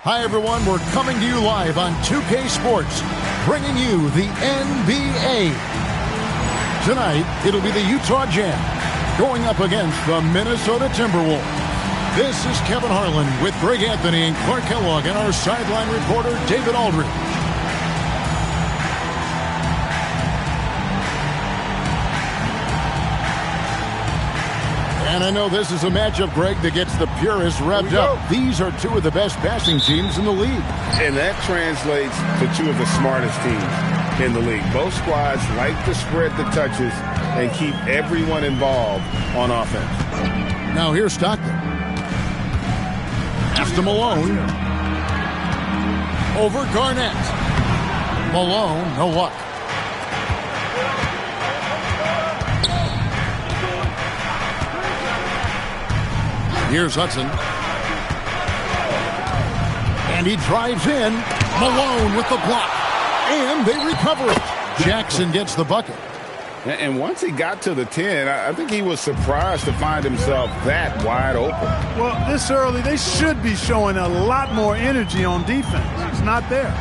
Hi, everyone. We're coming to you live on 2K Sports, bringing you the NBA. Tonight, it'll be the Utah Jazz going up against the Minnesota Timberwolves. This is Kevin Harlan with Greg Anthony and Clark Kellogg and our sideline reporter, David Aldridge. And I know this is a matchup, Greg, that gets the purists revved up. These are two of the best passing teams in the league. And that translates to two of the smartest teams in the league. Both squads like to spread the touches and keep everyone involved on offense. Now here's Stockton. Pass to Malone. Over Garnett. Malone, no luck. Here's Hudson. And he drives in. Malone with the block. And they recover it. Jackson gets the bucket. And once he got to the 10, I think he was surprised to find himself that wide open. Well, this early, they should be showing a lot more energy on defense. It's not there.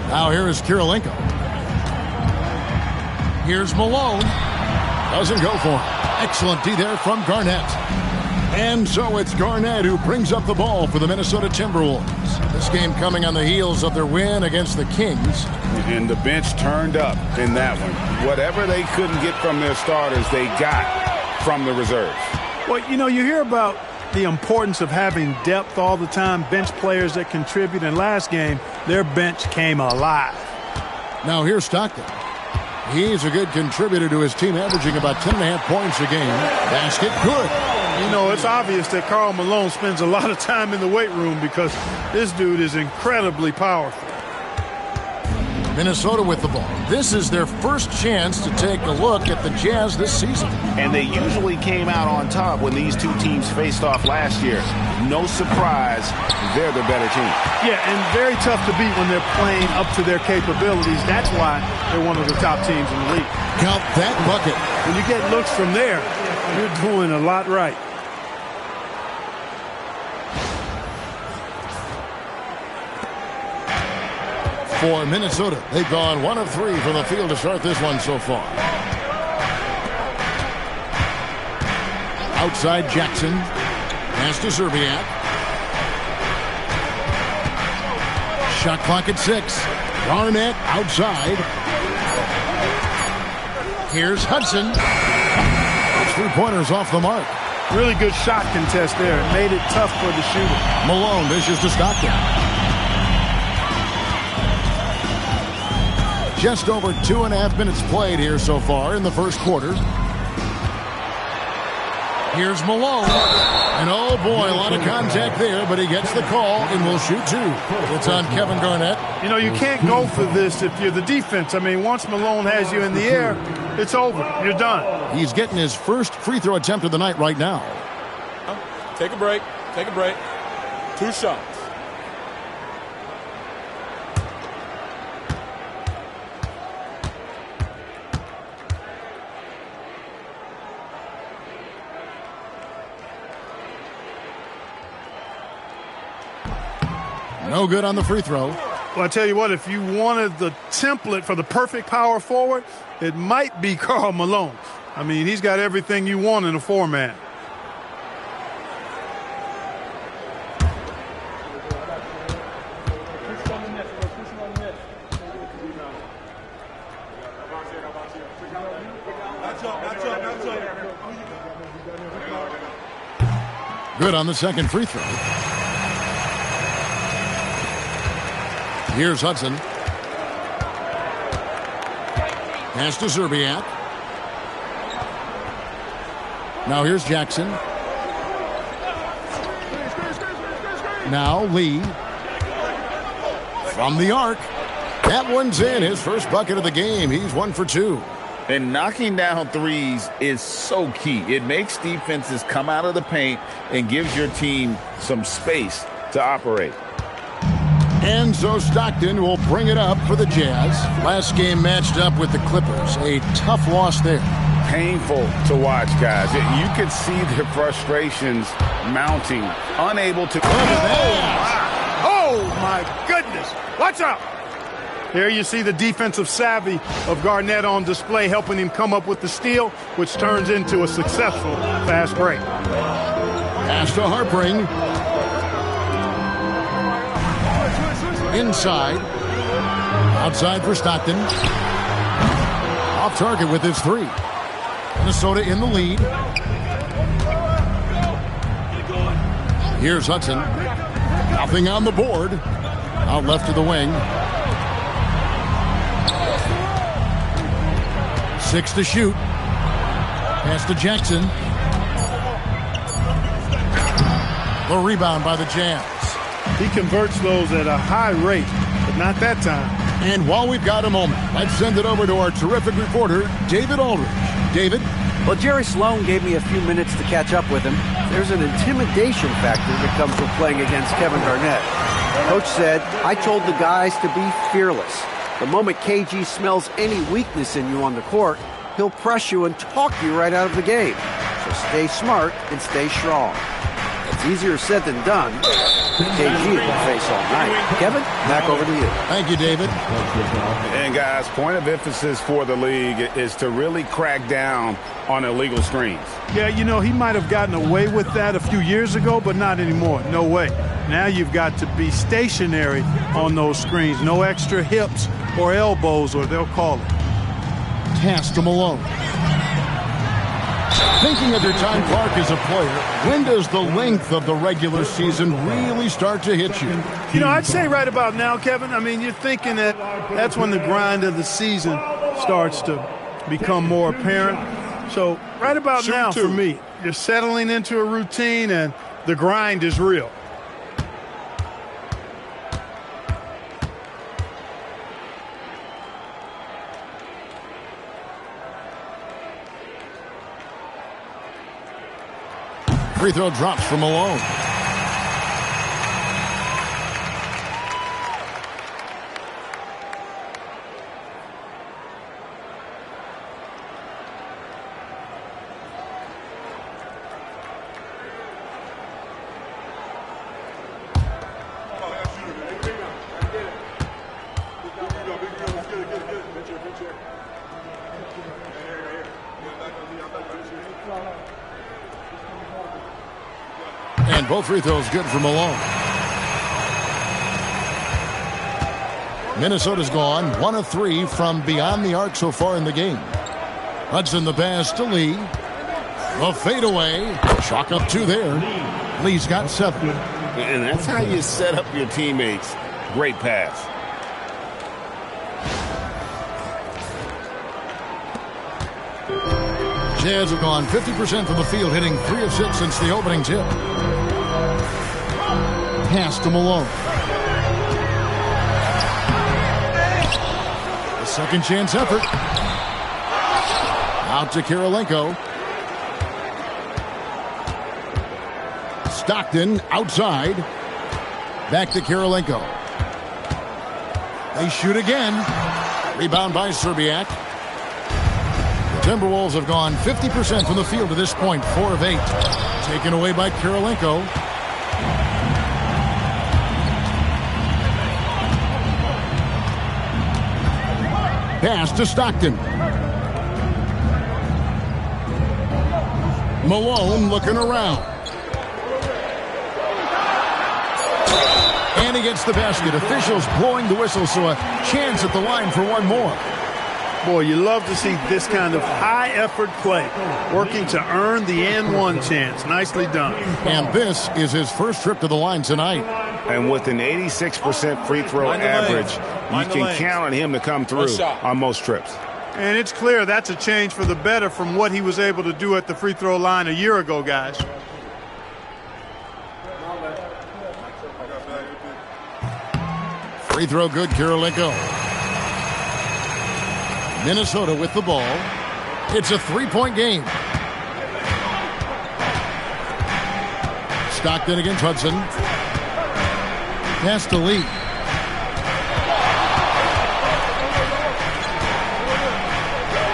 Now here is Kirilenko. Here's Malone. Doesn't go for it. Excellent D there from Garnett. And so it's Garnett who brings up the ball for the Minnesota Timberwolves. This game coming on the heels of their win against the Kings. And the bench turned up in that one. Whatever they couldn't get from their starters, they got from the reserves. Well, you know, you hear about the importance of having depth all the time, bench players that contribute. In last game, their bench came alive. Now here's Stockton. He's a good contributor to his team, averaging about 10.5 points a game. Basket good. You know, it's obvious that Karl Malone spends a lot of time in the weight room because this dude is incredibly powerful. Minnesota with the ball. This is their first chance to take a look at the Jazz this season. And they usually came out on top when these two teams faced off last year. No surprise, they're the better team. Yeah, and very tough to beat when they're playing up to their capabilities. That's why they're one of the top teams in the league. Count that bucket. When you get looks from there, you're doing a lot right. For Minnesota, they've gone 1 of 3 from the field to start this one so far. Outside Jackson. Pass to Zerbiak. Shot clock at 6. Garnett outside. Here's Hudson. 3-pointers off the mark. Really good shot contest there. It made it tough for the shooter. Malone dishes to Stockton. Just over 2.5 minutes played here so far in the first quarter. Here's Malone. And oh boy, a lot of contact there, but he gets the call and will shoot 2. It's on Kevin Garnett. You know, you can't go for this if you're the defense. I mean, once Malone has you in the air, it's over. You're done. He's getting his first free throw attempt of the night right now. Take a break. Take a break. 2 shots. No good on the free throw. Well, I tell you what, if you wanted the template for the perfect power forward, it might be Karl Malone. I mean, he's got everything you want in a 4-man. Good on the second free throw. Here's Hudson. Pass to Zerbiak. Now here's Jackson. Now Lee. From the arc. That one's in. His first bucket of the game. He's 1 for 2. And knocking down threes is so key. It makes defenses come out of the paint and gives your team some space to operate. And so Stockton will bring it up for the Jazz. Last game matched up with the Clippers. A tough loss there. Painful to watch, guys. You could see their frustrations mounting, unable to... Oh, my goodness. Watch out. There you see the defensive savvy of Garnett on display, helping him come up with the steal, which turns into a successful fast break. Pass to Harpring. Inside. Outside for Stockton. Off target with his three. Minnesota in the lead. Here's Hudson. Nothing on the board. Out left to the wing. 6 to shoot. Pass to Jackson. The rebound by the Jazz. He converts those at a high rate, but not that time. And while we've got a moment, let's send it over to our terrific reporter, David Aldridge. David? Well, Jerry Sloan gave me a few minutes to catch up with him. There's an intimidation factor that comes with playing against Kevin Garnett. Coach said, I told the guys to be fearless. The moment KG smells any weakness in you on the court, he'll press you and talk you right out of the game. So stay smart and stay strong. It's easier said than done. KG will face all night. Kevin, back over to you. Thank you, David. And guys, point of emphasis for the league is to really crack down on illegal screens. Yeah, you know, he might have gotten away with that a few years ago, but not anymore. No way. Now you've got to be stationary on those screens. No extra hips or elbows, or they'll call it. Pass to Malone. Thinking of your time, Clark, as a player, when does the length of the regular season really start to hit you? You know, I'd say right about now, Kevin. I mean, you're thinking that that's when the grind of the season starts to become more apparent. So right about now for me, you're settling into a routine and the grind is real. Free throw drops for Malone. And both free throws good for Malone. Minnesota's gone 1 of 3 from beyond the arc so far in the game. Hudson the pass to Lee. The fadeaway. Chalk up 2 there. Lee's got 7. And that's how you set up your teammates. Great pass. Jazz have gone 50% from the field, hitting 3 of 6 since the opening tip. Pass to Malone. A second chance effort. Out to Kirilenko. Stockton outside. Back to Kirilenko. They shoot again. Rebound by Serbiak. The Timberwolves have gone 50% from the field to this point, 4 of 8. Taken away by Kirilenko. Pass to Stockton. Malone looking around. And he gets the basket. Officials blowing the whistle, so a chance at the line for one more. Boy, you love to see this kind of high-effort play, working to earn the and-one chance. Nicely done. And this is his first trip to the line tonight. And with an 86% free throw average, you can count on him to come through on most trips. And it's clear that's a change for the better from what he was able to do at the free throw line a year ago, guys. Free throw good, Kirilenko. Minnesota with the ball. It's a 3-point game. Stockton against Hudson. Pass to Lee.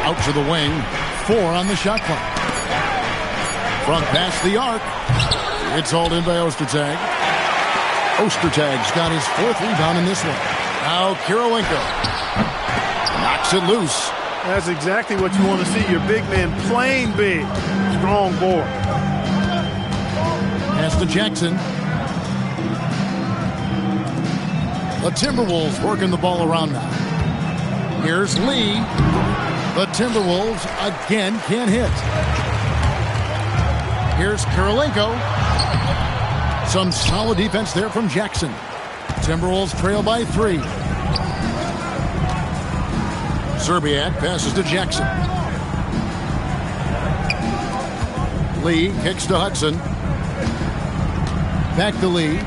Out to the wing. 4 on the shot clock. Front past the arc. It's hauled in by Ostertag. Ostertag's got his 4th rebound in this one. Now Kirilenko knocks it loose. That's exactly what you want to see. Your big man playing big. Strong board. Pass to Jackson. The Timberwolves working the ball around now. Here's Lee. The Timberwolves again can't hit. Here's Kirilenko. Some solid defense there from Jackson. Timberwolves trail by 3. Zerbiak passes to Jackson. Lee kicks to Hudson. Back to Lee.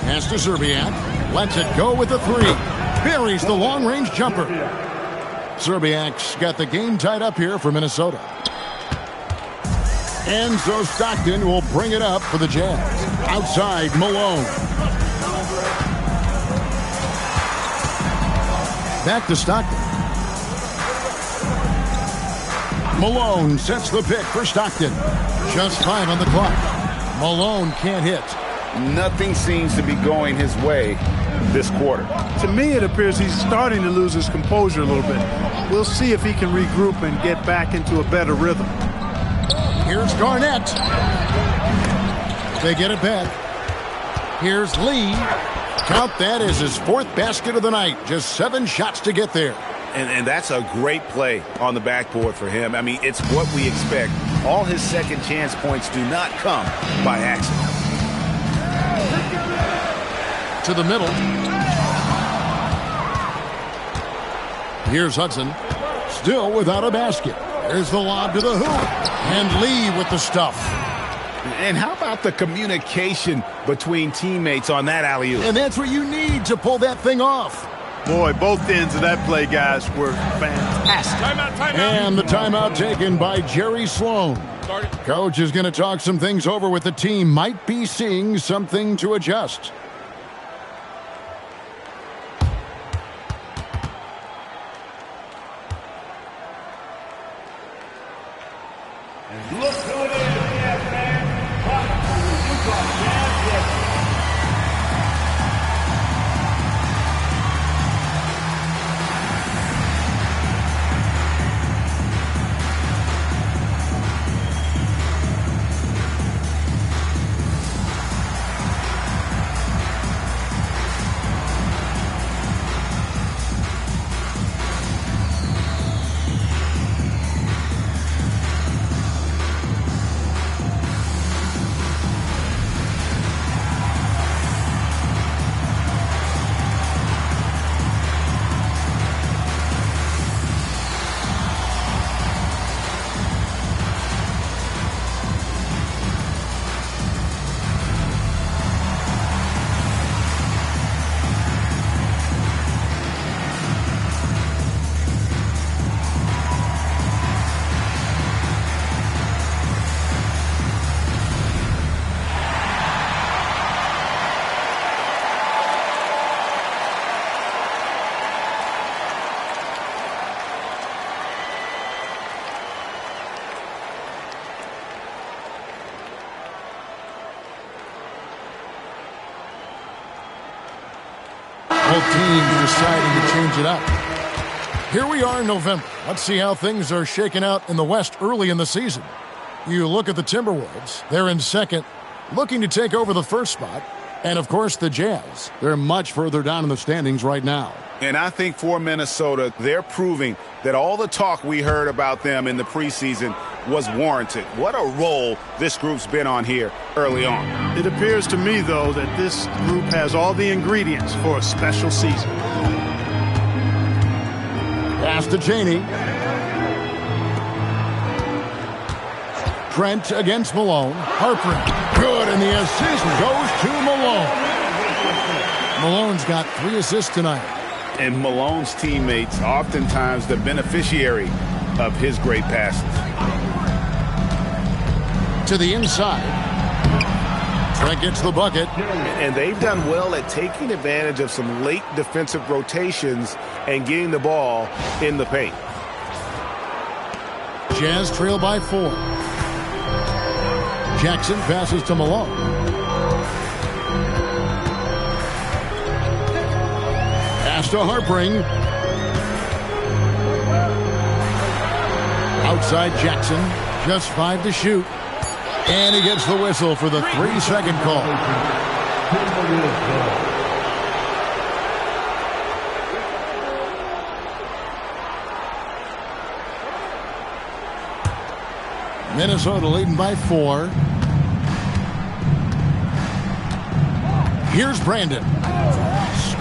Pass to Zerbiak. Lets it go with the 3. Buries the long-range jumper. Zerbiak's got the game tied up here for Minnesota. Enzo Stockton will bring it up for the Jazz. Outside, Malone. Back to Stockton. Malone sets the pick for Stockton. Just 5 on the clock. Malone can't hit. Nothing seems to be going his way this quarter. To me, it appears he's starting to lose his composure a little bit. We'll see if he can regroup and get back into a better rhythm. Here's Garnett. They get it back. Here's Lee. Count that as his 4th basket of the night. Just 7 shots to get there. And that's a great play on the backboard for him. I mean, it's what we expect. All his second chance points do not come by accident. To the middle. Here's Hudson. Still without a basket. There's the lob to the hoop. And Lee with the stuff. And how about the communication between teammates on that alley-oop? And that's what you need to pull that thing off. Boy, both ends of that play, guys, were fantastic. Timeout. And the timeout taken by Jerry Sloan. Coach is going to talk some things over with the team. Might be seeing something to adjust. Look who it is, man. Utah Jazz. Both teams deciding to change it up. Here we are in November. Let's see how things are shaking out in the West early in the season. You look at the Timberwolves. They're in second, looking to take over the first spot. And, of course, the Jazz. They're much further down in the standings right now. And I think for Minnesota, they're proving that all the talk we heard about them in the preseason was warranted. What a role this group's been on here early on. It appears to me, though, that this group has all the ingredients for a special season. Pass to Chaney. Trent against Malone. Harper. Good, and the assist goes to Malone. Malone's got 3 assists tonight. And Malone's teammates oftentimes the beneficiary of his great passes. To the inside. Trent gets the bucket. And they've done well at taking advantage of some late defensive rotations and getting the ball in the paint. Jazz trail by 4. Jackson passes to Malone. Pass to Harpring. Outside Jackson. Just 5 to shoot. And he gets the whistle for the 3-second call. Minnesota leading by 4. Here's Brandon.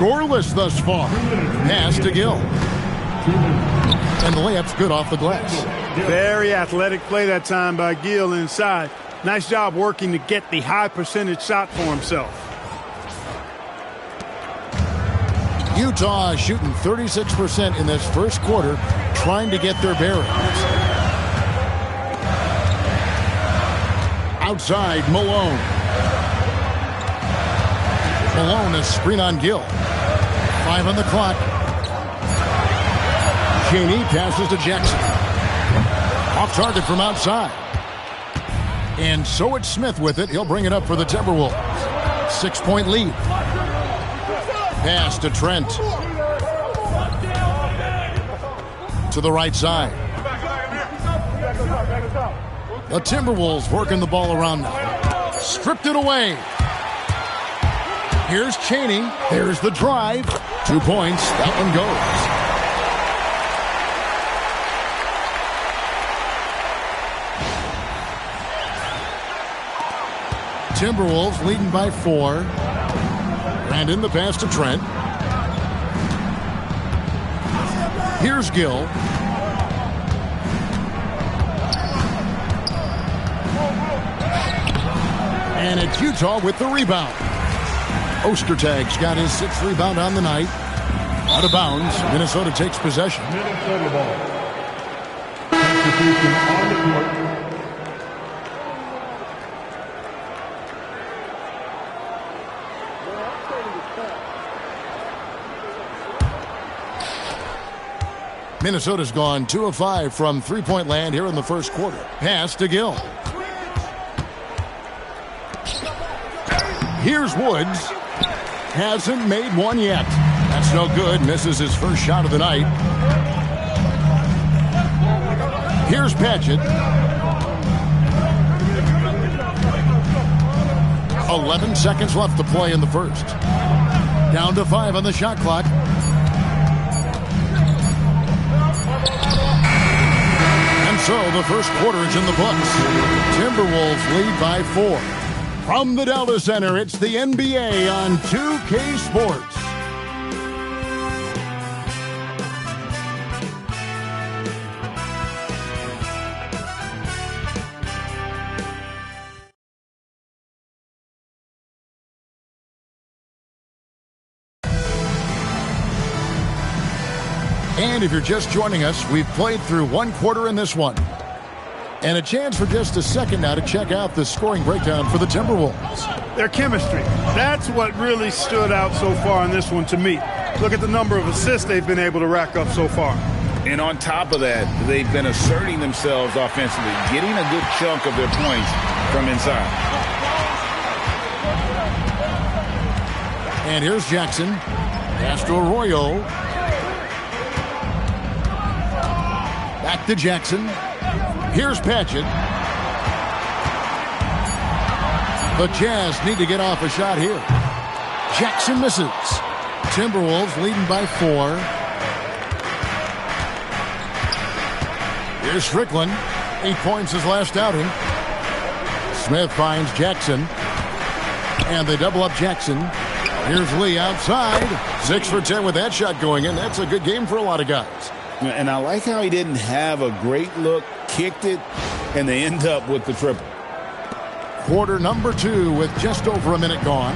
Scoreless thus far. Pass to Gill. And the layup's good off the glass. Very athletic play that time by Gill inside. Nice job working to get the high percentage shot for himself. Utah shooting 36% in this first quarter, trying to get their bearings. Outside, Malone. Malone, a screen on Gill. 5 on the clock. Chaney passes to Jackson. Off target from outside. And so it's Smith with it. He'll bring it up for the Timberwolves. 6-point lead. Pass to Trent. To the right side. The Timberwolves working the ball around now. Stripped it away. Here's Chaney. There's the drive. 2 points. That one goes. Timberwolves leading by 4. Brandon, the pass to Trent. Here's Gill. And it's Utah with the rebound. Ostertag's got his 6th rebound on the night. Out of bounds. Minnesota takes possession. Minnesota ball. Substitution on the court. Minnesota's gone 2 of 5 from three-point land here in the first quarter. Pass to Gill. Here's Woods. Hasn't made one yet. That's no good. Misses his first shot of the night. Here's Patchett. 11 seconds left to play in the first. Down to 5 on the shot clock. And so the first quarter is in the books. Timberwolves lead by 4. From the Delta Center, it's the NBA on 2K Sports. And if you're just joining us, we've played through 1 quarter in this one. And a chance for just a second now to check out the scoring breakdown for the Timberwolves. Their chemistry. That's what really stood out so far in this one to me. Look at the number of assists they've been able to rack up so far. And on top of that, they've been asserting themselves offensively, getting a good chunk of their points from inside. And here's Jackson. Pass to Arroyo. Back to Jackson. Here's Patchett. The Jazz need to get off a shot here. Jackson misses. Timberwolves leading by 4. Here's Strickland. 8 points his last outing. Smith finds Jackson. And they double up Jackson. Here's Lee outside. 6 for 10 with that shot going in. That's a good game for a lot of guys. And I like how he didn't have a great look, kicked it, and they end up with the triple. Quarter number 2 with just over a minute gone.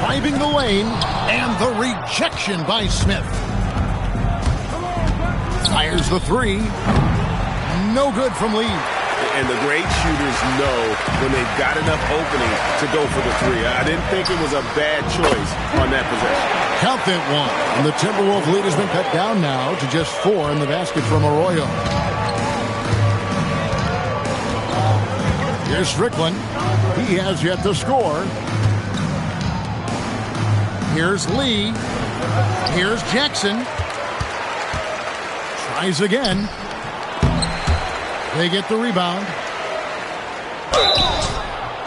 Driving the lane, and the rejection by Smith. Fires the 3. No good from Lee. And the great shooters know when they've got enough opening to go for the 3. I didn't think it was a bad choice on that possession. Count that one. And the Timberwolves lead has been cut down now to just 4 in the basket from Arroyo. Here's Strickland. He has yet to score. Here's Lee. Here's Jackson. Tries again. They get the rebound.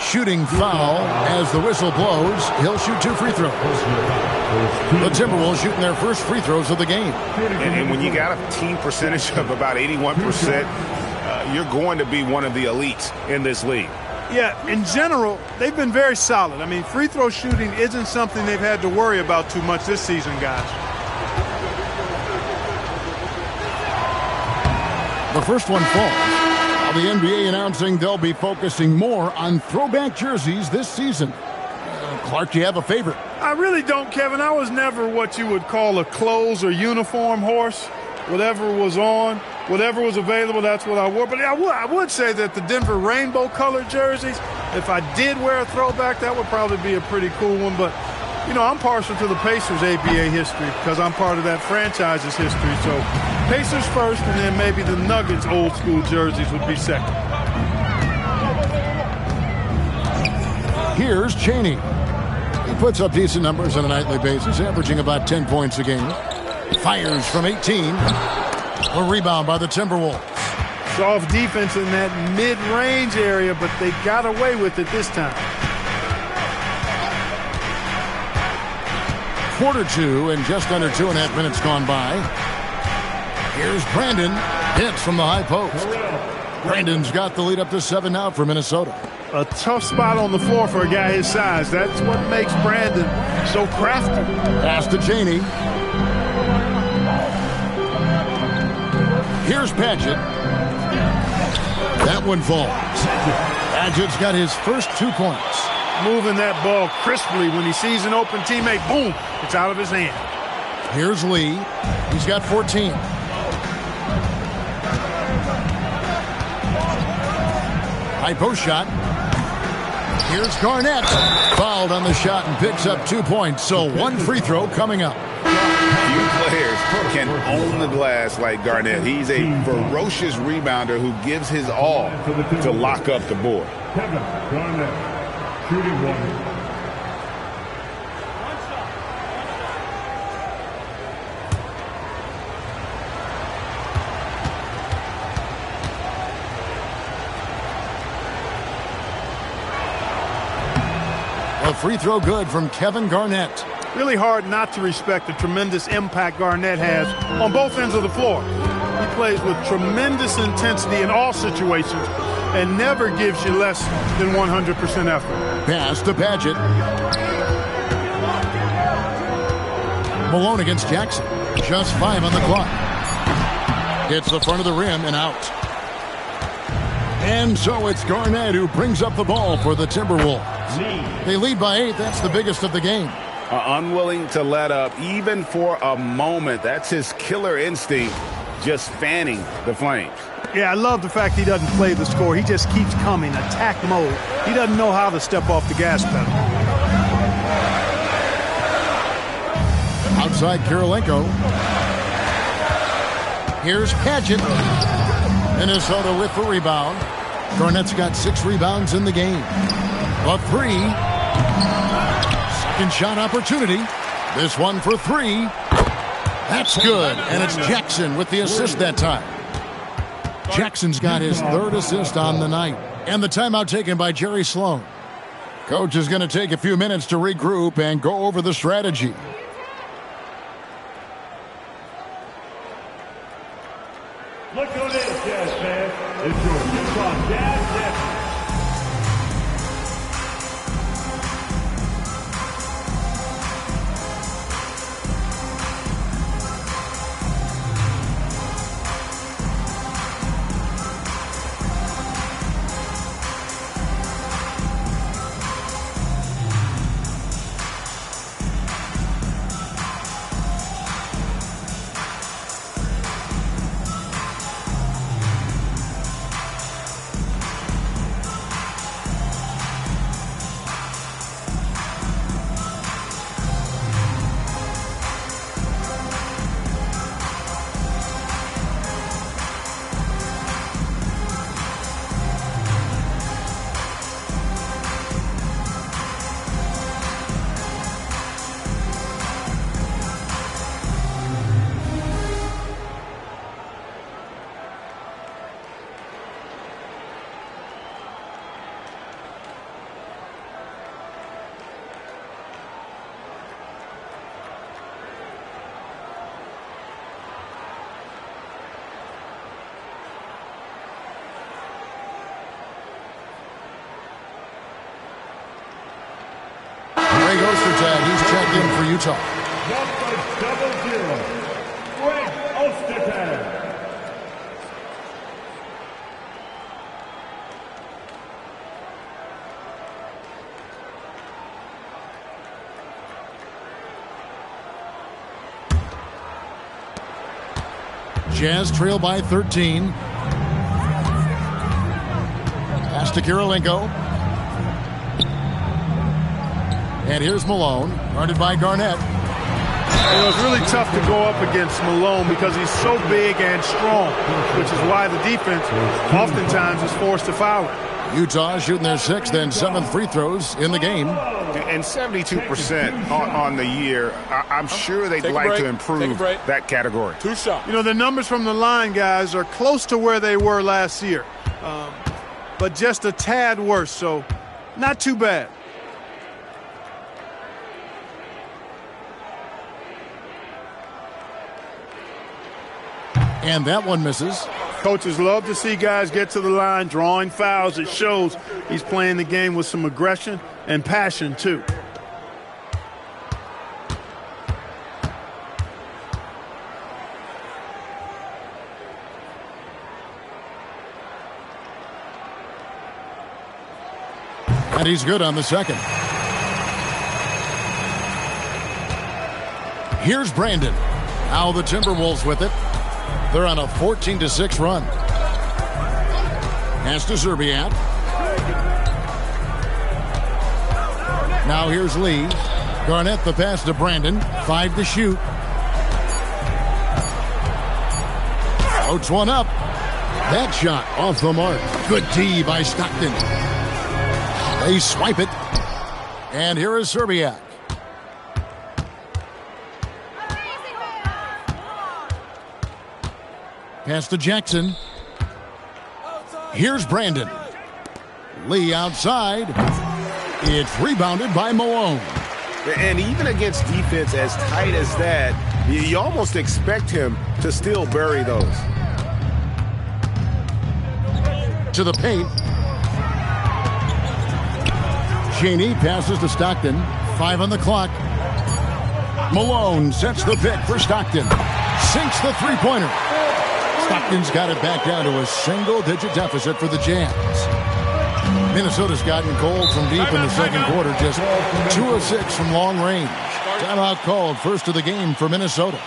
Shooting foul as the whistle blows. He'll shoot 2 free throws. The Timberwolves shooting their first free throws of the game. And when you got a team percentage of about 81%, you're going to be one of the elites in this league. Yeah, in general, they've been very solid. I mean, free throw shooting isn't something they've had to worry about too much this season, guys. The first one falls. Now the NBA announcing they'll be focusing more on throwback jerseys this season. Clark, do you have a favorite? I really don't, Kevin. I was never what you would call a clothes or uniform horse. Whatever was on, whatever was available, that's what I wore. But I would say that the Denver rainbow-colored jerseys, if I did wear a throwback, that would probably be a pretty cool one. But, you know, I'm partial to the Pacers' ABA history because I'm part of that franchise's history. So Pacers first, and then maybe the Nuggets old-school jerseys would be second. Here's Chaney. He puts up decent numbers on a nightly basis, averaging about 10 points a game. Fires from 18. A rebound by the Timberwolves. Soft defense in that mid-range area, but they got away with it this time. Quarter 2 and just under 2.5 minutes gone by. Here's Brandon. Hits from the high post. Brandon's got the lead up to 7 now for Minnesota. A tough spot on the floor for a guy his size. That's what makes Brandon so crafty. Pass to Chaney. Here's Padgett. That one falls. Padgett's got his first 2 points. Moving that ball crisply when he sees an open teammate. Boom! It's out of his hand. Here's Lee. He's got 14. High post shot. Here's Garnett. Fouled on the shot and picks up 2 points. So 1 free throw coming up. Few players can own the glass like Garnett. He's a ferocious rebounder who gives his all to lock up the board. Kevin Garnett, shooting 1. A free throw good from Kevin Garnett. Really hard not to respect the tremendous impact Garnett has on both ends of the floor. He plays with tremendous intensity in all situations and never gives you less than 100% effort. Pass to Padgett. Malone against Jackson. Just 5 on the clock. Hits the front of the rim and out. And so it's Garnett who brings up the ball for the Timberwolves. They lead by 8. That's the biggest of the game. Unwilling to let up even for a moment. That's his killer instinct, just fanning the flames. Yeah, I love the fact he doesn't play the score. He just keeps coming, attack mode. He doesn't know how to step off the gas pedal. Outside Kirilenko. Here's Padgett. Minnesota with the rebound. Garnett's got 6 rebounds in the game. A 3. Second shot opportunity. This one for 3. That's good. And it's Jackson with the assist that time. Jackson's got his 3rd assist on the night. And the timeout taken by Jerry Sloan. Coach is going to take a few minutes to regroup and go over the strategy. Look who it is, Jazz fans. It's your Utah Jazz Network. Ostertag, he's checked in for Utah. Number 00, Frank Ostertag. Jazz trail by 13. Pass to Kirilenko. And here's Malone, guarded by Garnett. It's really tough to go up against Malone because he's so big and strong, which is why the defense oftentimes is forced to foul him. Utah shooting their 6th and 7th free throws in the game. And 72% on the year. I'm sure they'd like to improve that category. 2 shots. You know, the numbers from the line, guys, are close to where they were last year, but just a tad worse, so not too bad. And that one misses. Coaches love to see guys get to the line, drawing fouls. It shows he's playing the game with some aggression and passion, too. And he's good on the second. Here's Brandon. Now the Timberwolves with it. They're on a 14-6 run. Pass to Zerbiak. Now here's Lee. Garnett the pass to Brandon. 5 to shoot. Floats one up. That shot off the mark. Good D by Stockton. They swipe it. And here is Zerbiak. Pass to Jackson. Here's Brandon. Lee outside. It's rebounded by Malone. And even against defense as tight as that, you almost expect him to still bury those. To the paint. Cheney passes to Stockton. 5 on the clock. Malone sets the pick for Stockton. Sinks the three-pointer. Stockton's got it back down to a single-digit deficit for the Jazz. Minnesota's gotten cold from deep in the second quarter, just 2 of 6 from long range. Timeout called, first of the game for Minnesota.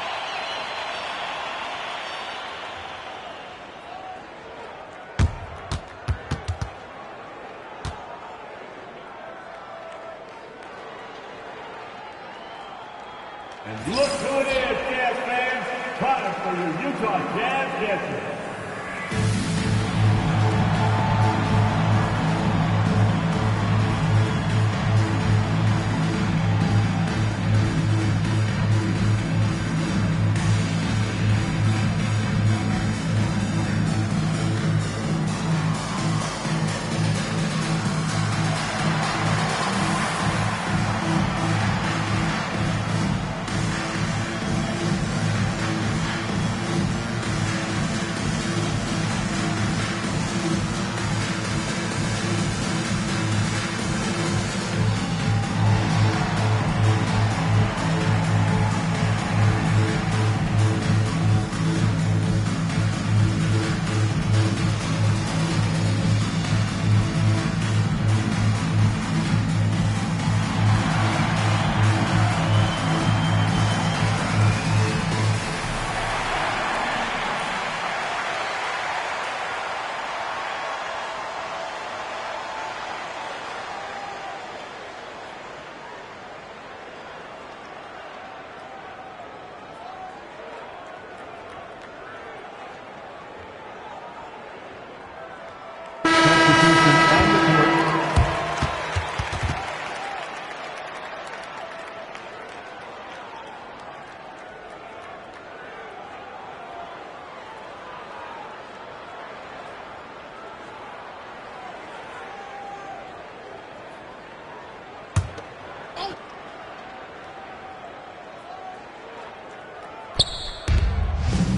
And look who it is, Jazz fans. Time for your Utah Jazz guesses.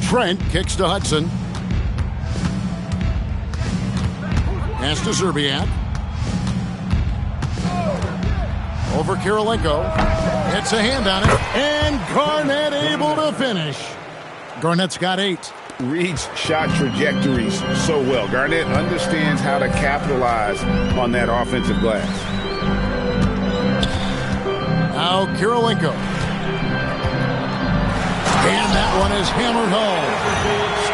Trent kicks to Hudson. Pass to Zerbiak. over Kirilenko. It's a hand on it, and Garnett able to finish. Garnett's got 8. Reads shot trajectories so well. Garnett understands how to capitalize on that offensive glass. Now Kirilenko. And that one is hammered home.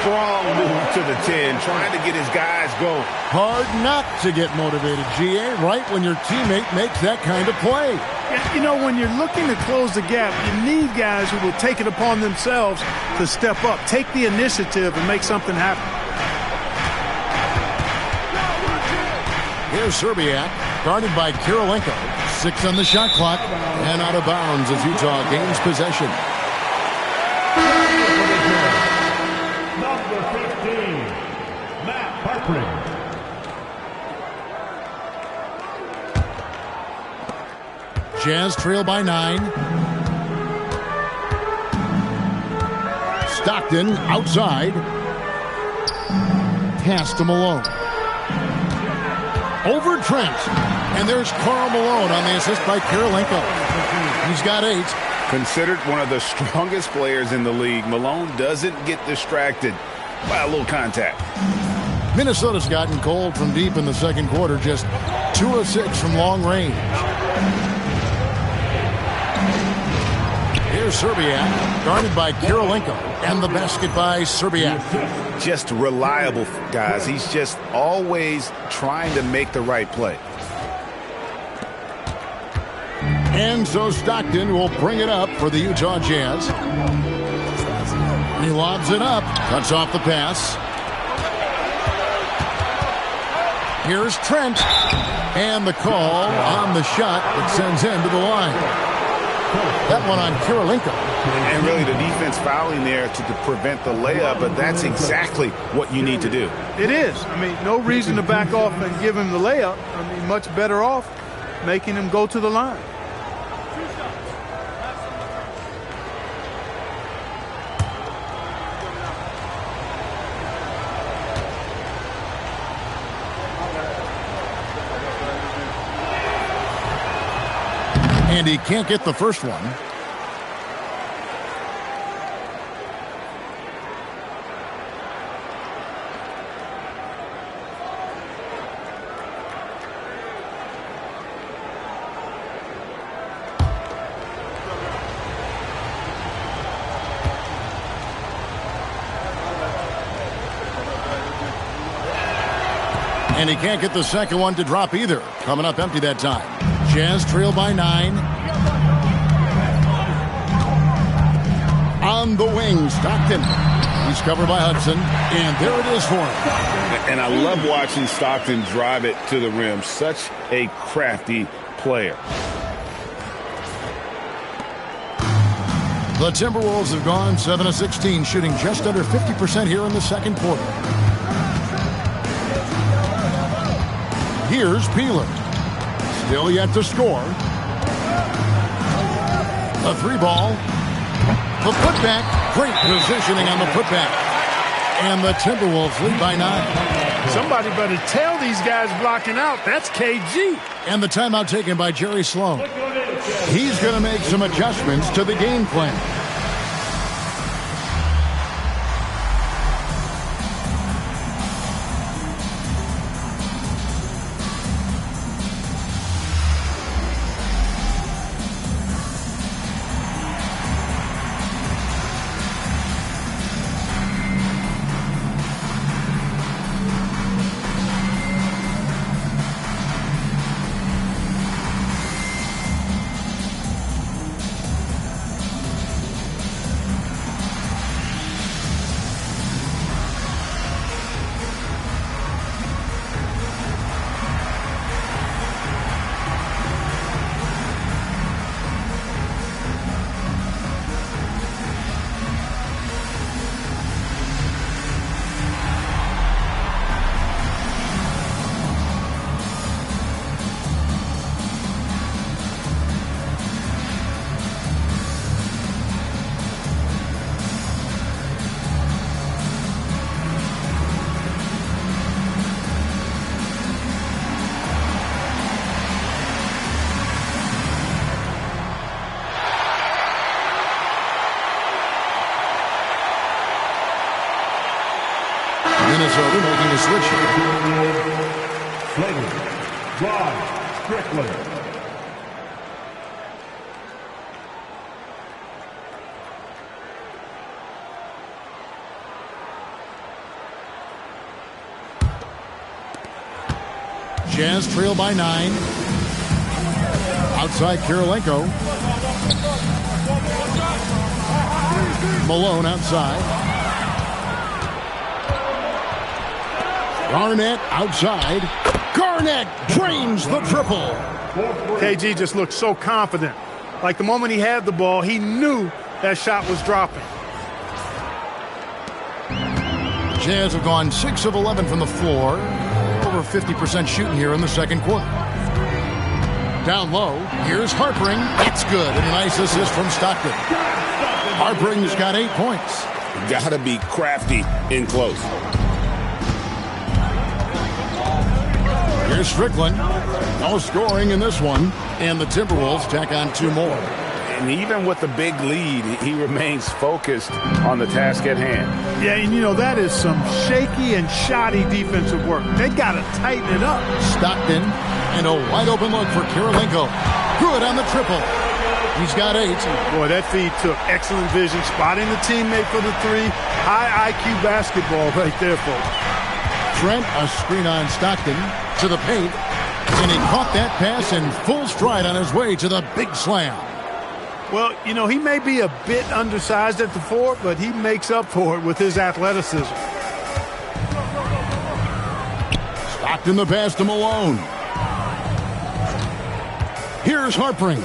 Strong move to the 10, trying to get his guys going. Hard not to get motivated, GA, right when your teammate makes that kind of play. You know, when you're looking to close the gap, you need guys who will take it upon themselves to step up, take the initiative, and make something happen. Here's Serbiak, guarded by Kirilenko. 6 on the shot clock, and out of bounds as Utah gains possession. Number 15, Matt Parkman. Jazz trail by 9. Stockton outside. Pass to Malone. Over Trent. And there's Karl Malone on the assist by Kirilenko. He's got 8. Considered one of the strongest players in the league, Malone doesn't get distracted by a little contact. Minnesota's gotten cold from deep in the second quarter, just 2 of 6 from long range. Here's Serbiak, guarded by Kirilenko, and the basket by Serbiak. Just reliable, guys. He's just always trying to make the right play. And so Stockton will bring it up for the Utah Jazz. He lobs it up, cuts off the pass. Here's Trent, and the call on the shot that sends him to the line. That one on Kirilenko. And really the defense fouling there to prevent the layup, but that's exactly what you need to do. It is. I mean, no reason to back off and give him the layup. I mean, much better off making him go to the line. And he can't get the first one. And he can't get the second one to drop either. Coming up empty that time. Jazz trail by 9. On the wing, Stockton. He's covered by Hudson, and there it is for him. And I love watching Stockton drive it to the rim. Such a crafty player. The Timberwolves have gone 7 of 16, shooting just under 50% here in the second quarter. Here's Peeler. Still yet to score. The 3 ball. The putback. Great positioning on the putback. And the Timberwolves lead by 9. Somebody better tell these guys blocking out. That's KG. And the timeout taken by Jerry Sloan. He's going to make some adjustments to the game plan. Minnesota making a switch here. Strickland. Jazz trail by 9. Outside Kirilenko. Malone outside. Garnett outside. Garnett drains the triple. KG just looked so confident. Like the moment he had the ball, he knew that shot was dropping. Jazz have gone 6 of 11 from the floor. Over 50% shooting here in the second quarter. Down low, here's Harpering. That's good. And a nice assist from Stockton. Harpering's got 8 points. Got to be crafty in close. Here's Strickland. No scoring in this one. And the Timberwolves tack on 2 more. And even with the big lead, he remains focused on the task at hand. Yeah, and you know, that is some shaky and shoddy defensive work. They got to tighten it up. Stockton, and a wide open look for Kirilenko. Good on the triple. He's got 8. Boy, that feed took excellent vision, spotting the teammate for the 3. High IQ basketball right there, folks. Trent, a screen on Stockton to the paint, and he caught that pass in full stride on his way to the big slam. Well, you know, he may be a bit undersized at the 4, but he makes up for it with his athleticism. Stockton the pass to Malone. Here's Harpering.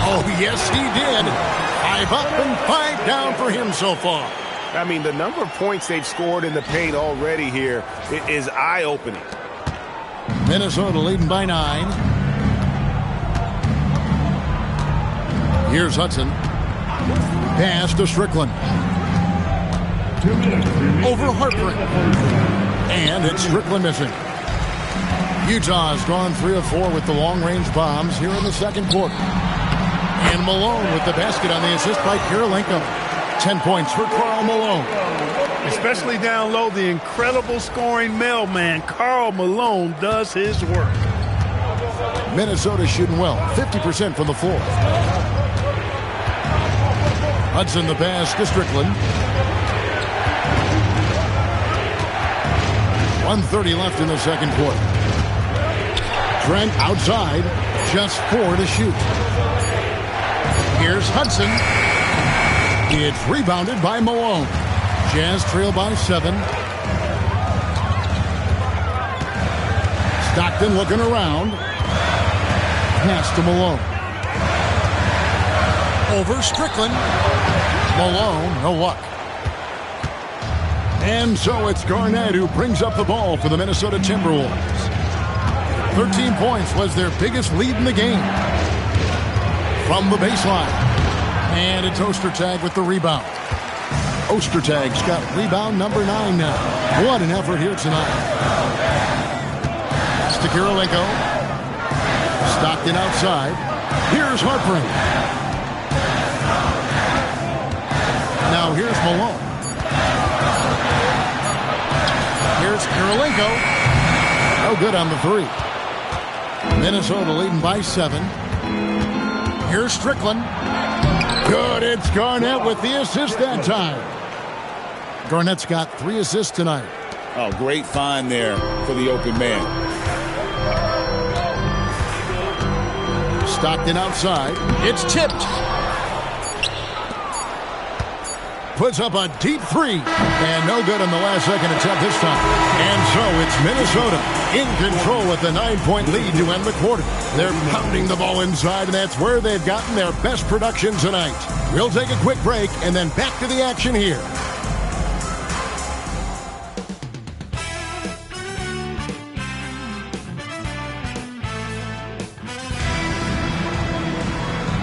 Oh, yes, he did. 5 up and 5 down for him so far. I mean, the number of points they've scored in the paint already here is eye-opening. Minnesota leading by 9. Here's Hudson. Pass to Strickland. Over Harpering. And it's Strickland missing. Utah's gone 3 of 4 with the long-range bombs here in the second quarter. And Malone with the basket on the assist by Kirilenko. 10 points for Karl Malone. Especially down low, the incredible scoring mailman, Karl Malone, does his work. Minnesota shooting well, 50% from the floor. Hudson the pass to Strickland. 1:30 left in the second quarter. Trent outside, just 4 to shoot. Here's Hudson. It's rebounded by Malone. Jazz trail by 7. Stockton looking around. Pass to Malone. Over Strickland. Malone, no luck. And so it's Garnett who brings up the ball for the Minnesota Timberwolves. 13 points was their biggest lead in the game. From the baseline. And it's Ostertag with the rebound. Ostertag's got rebound number 9 now. What an effort here tonight. Pass to Kirilenko. Stockton outside. Here's Harpering. Now here's Malone. Here's Kirilenko. No good on the 3. Minnesota leading by 7. Here's Strickland. Good. It's Garnett with the assist that time. Garnett's got 3 assists tonight. Oh, great find there for the open man. Stockton outside. It's tipped. Puts up a deep 3. And no good on the last second attempt this time. And so it's Minnesota in control with the 9-point lead to end the quarter. They're pounding the ball inside, and that's where they've gotten their best production tonight. We'll take a quick break and then back to the action here.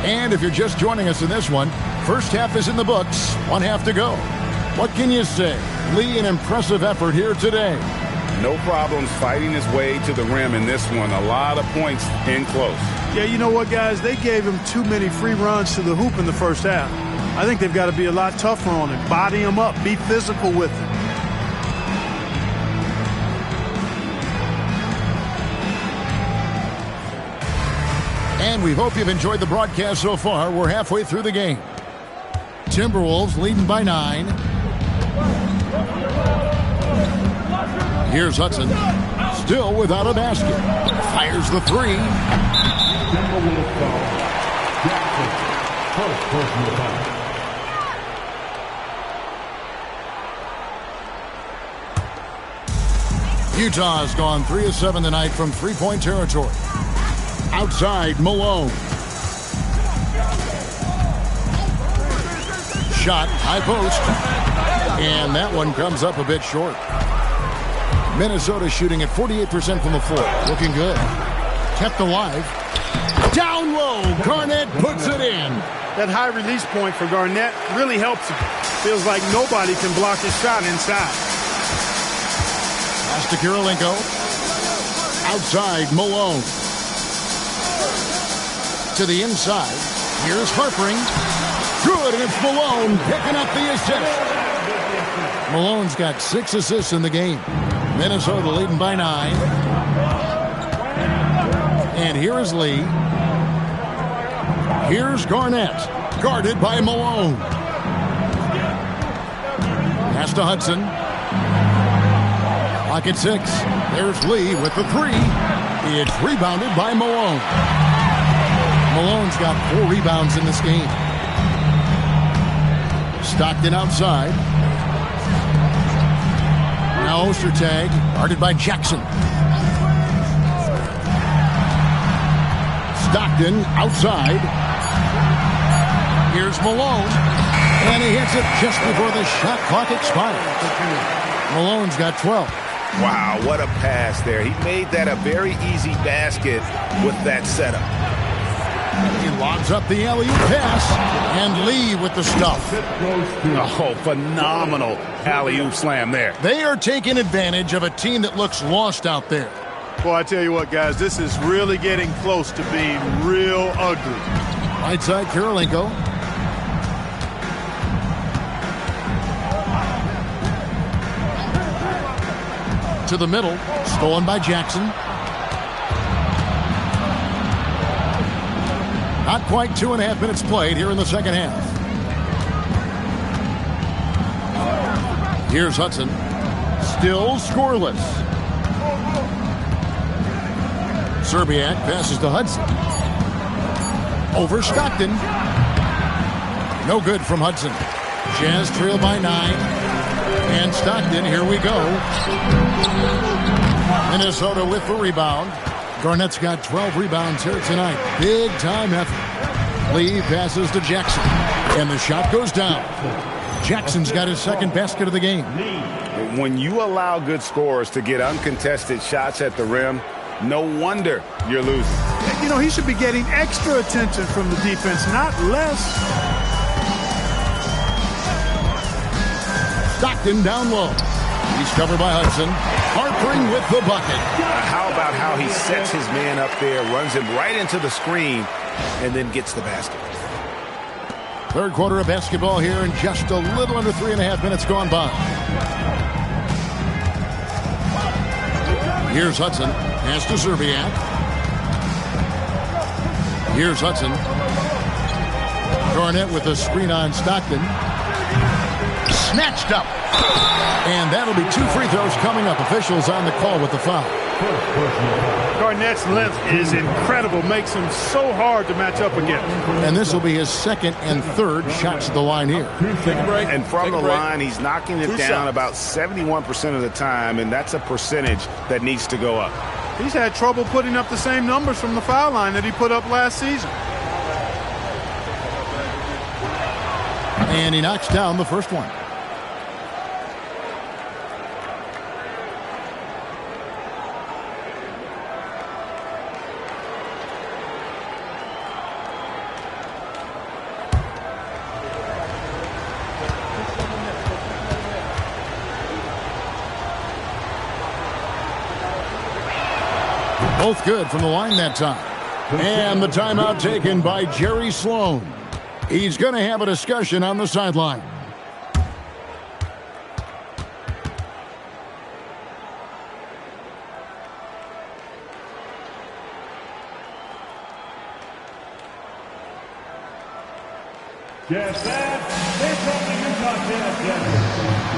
And if you're just joining us in this one, first half is in the books, 1 half to go. What can you say? Lee, an impressive effort here today. No problems fighting his way to the rim in this one. A lot of points in close. Yeah, you know what, guys? They gave him too many free runs to the hoop in the first half. I think they've got to be a lot tougher on him. Body him up. Be physical with him. And we hope you've enjoyed the broadcast so far. We're halfway through the game. Timberwolves leading by 9. Here's Hudson. Still without a basket. Fires the 3. Utah's gone 3 of 7 tonight from three-point territory. Outside, Malone. Shot, high post. And that one comes up a bit short. Minnesota shooting at 48% from the floor. Looking good. Kept alive. Down low. Garnett puts it in. That high release point for Garnett really helps him. Feels like nobody can block his shot inside. Pass to Kirilenko. Outside, Malone. To the inside. Here's Harpering. Good, and it's Malone picking up the assist. Malone's got 6 assists in the game. Minnesota leading by 9. And here is Lee. Here's Garnett. Guarded by Malone. Pass to Hudson. Clock at 6. There's Lee with the 3. It's rebounded by Malone. Malone's got 4 rebounds in this game. Stockton outside. Now Ostertag, guarded by Jackson. Stockton outside. Here's Malone. And he hits it just before the shot clock expires. Malone's got 12. Wow, what a pass there. He made that a very easy basket with that setup. He lobs up the alley-oop pass, and Lee with the stuff. Oh, phenomenal alley-oop slam there. They are taking advantage of a team that looks lost out there. Well, I tell you what, guys, this is really getting close to being real ugly. Right side, Kirilenko. To the middle, stolen by Jackson. Not quite 2.5 minutes played here in the second half. Here's Hudson. Still scoreless. Serbiak passes to Hudson. Over Stockton. No good from Hudson. Jazz trail by 9. And Stockton, here we go. Minnesota with the rebound. Garnett's got 12 rebounds here tonight. Big time effort. Lee passes to Jackson. And the shot goes down. Jackson's got his second basket of the game. When you allow good scorers to get uncontested shots at the rim, no wonder you're losing. You know, he should be getting extra attention from the defense, not less. Stockton down low. He's covered by Hudson. Harpering with the bucket. How about how he sets his man up there, runs him right into the screen, and then gets the basket. Third quarter of basketball here, and just a little under 3.5 minutes gone by. Here's Hudson. Pass to Serbiak. Here's Hudson. Garnett with a screen on Stockton. Snatched up. And that'll be 2 free throws coming up. Officials on the call with the foul. Garnett's length is incredible. Makes him so hard to match up against. And this will be his second and third shots at the line here. Take a break. And from the line, he's knocking it 2 down shots. about 71% of the time, and that's a percentage that needs to go up. He's had trouble putting up the same numbers from the foul line that he put up last season. And he knocks down the first one. Both good from the line that time. And the timeout taken by Jerry Sloan. He's going to have a discussion on the sideline. Jazz fans, here come the Utah Jazz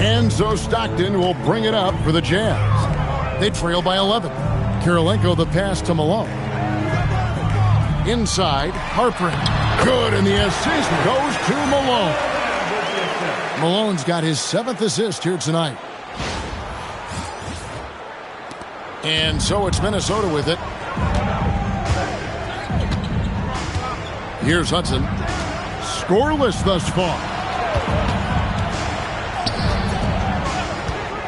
And so Stockton will bring it up for the Jazz. They trail by 11. Kirilenko the pass to Malone. Inside, Harpring. Good, and the assist goes to Malone. Malone's got his 7th assist here tonight. And so it's Minnesota with it. Here's Hudson. Scoreless thus far.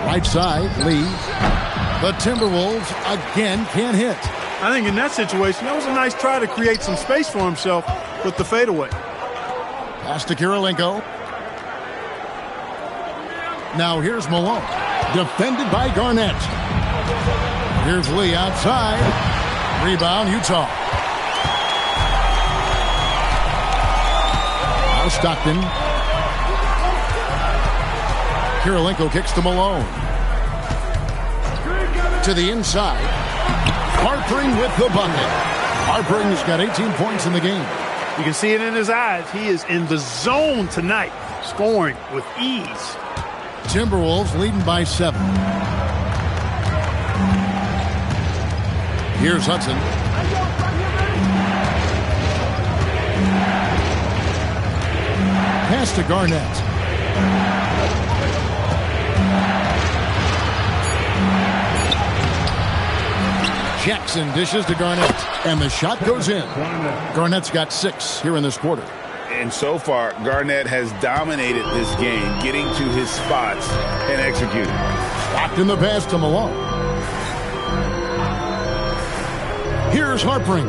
Right side, Lee. The Timberwolves again can't hit. I think in that situation, that was a nice try to create some space for himself with the fadeaway. Pass to Kirilenko. Now here's Malone. Defended by Garnett. Here's Lee outside. Rebound, Utah. Now Stockton. Kirilenko kicks to Malone. To the inside. Harpring with the bucket. Harpring's got 18 points in the game. You can see it in his eyes. He is in the zone tonight, scoring with ease. Timberwolves leading by 7. Here's Hudson. Pass to Garnett. Jackson dishes to Garnett, and the shot goes in. Garnett's got 6 here in this quarter. And so far, Garnett has dominated this game, getting to his spots and executing. Stockton the pass to Malone. Here's Harpring.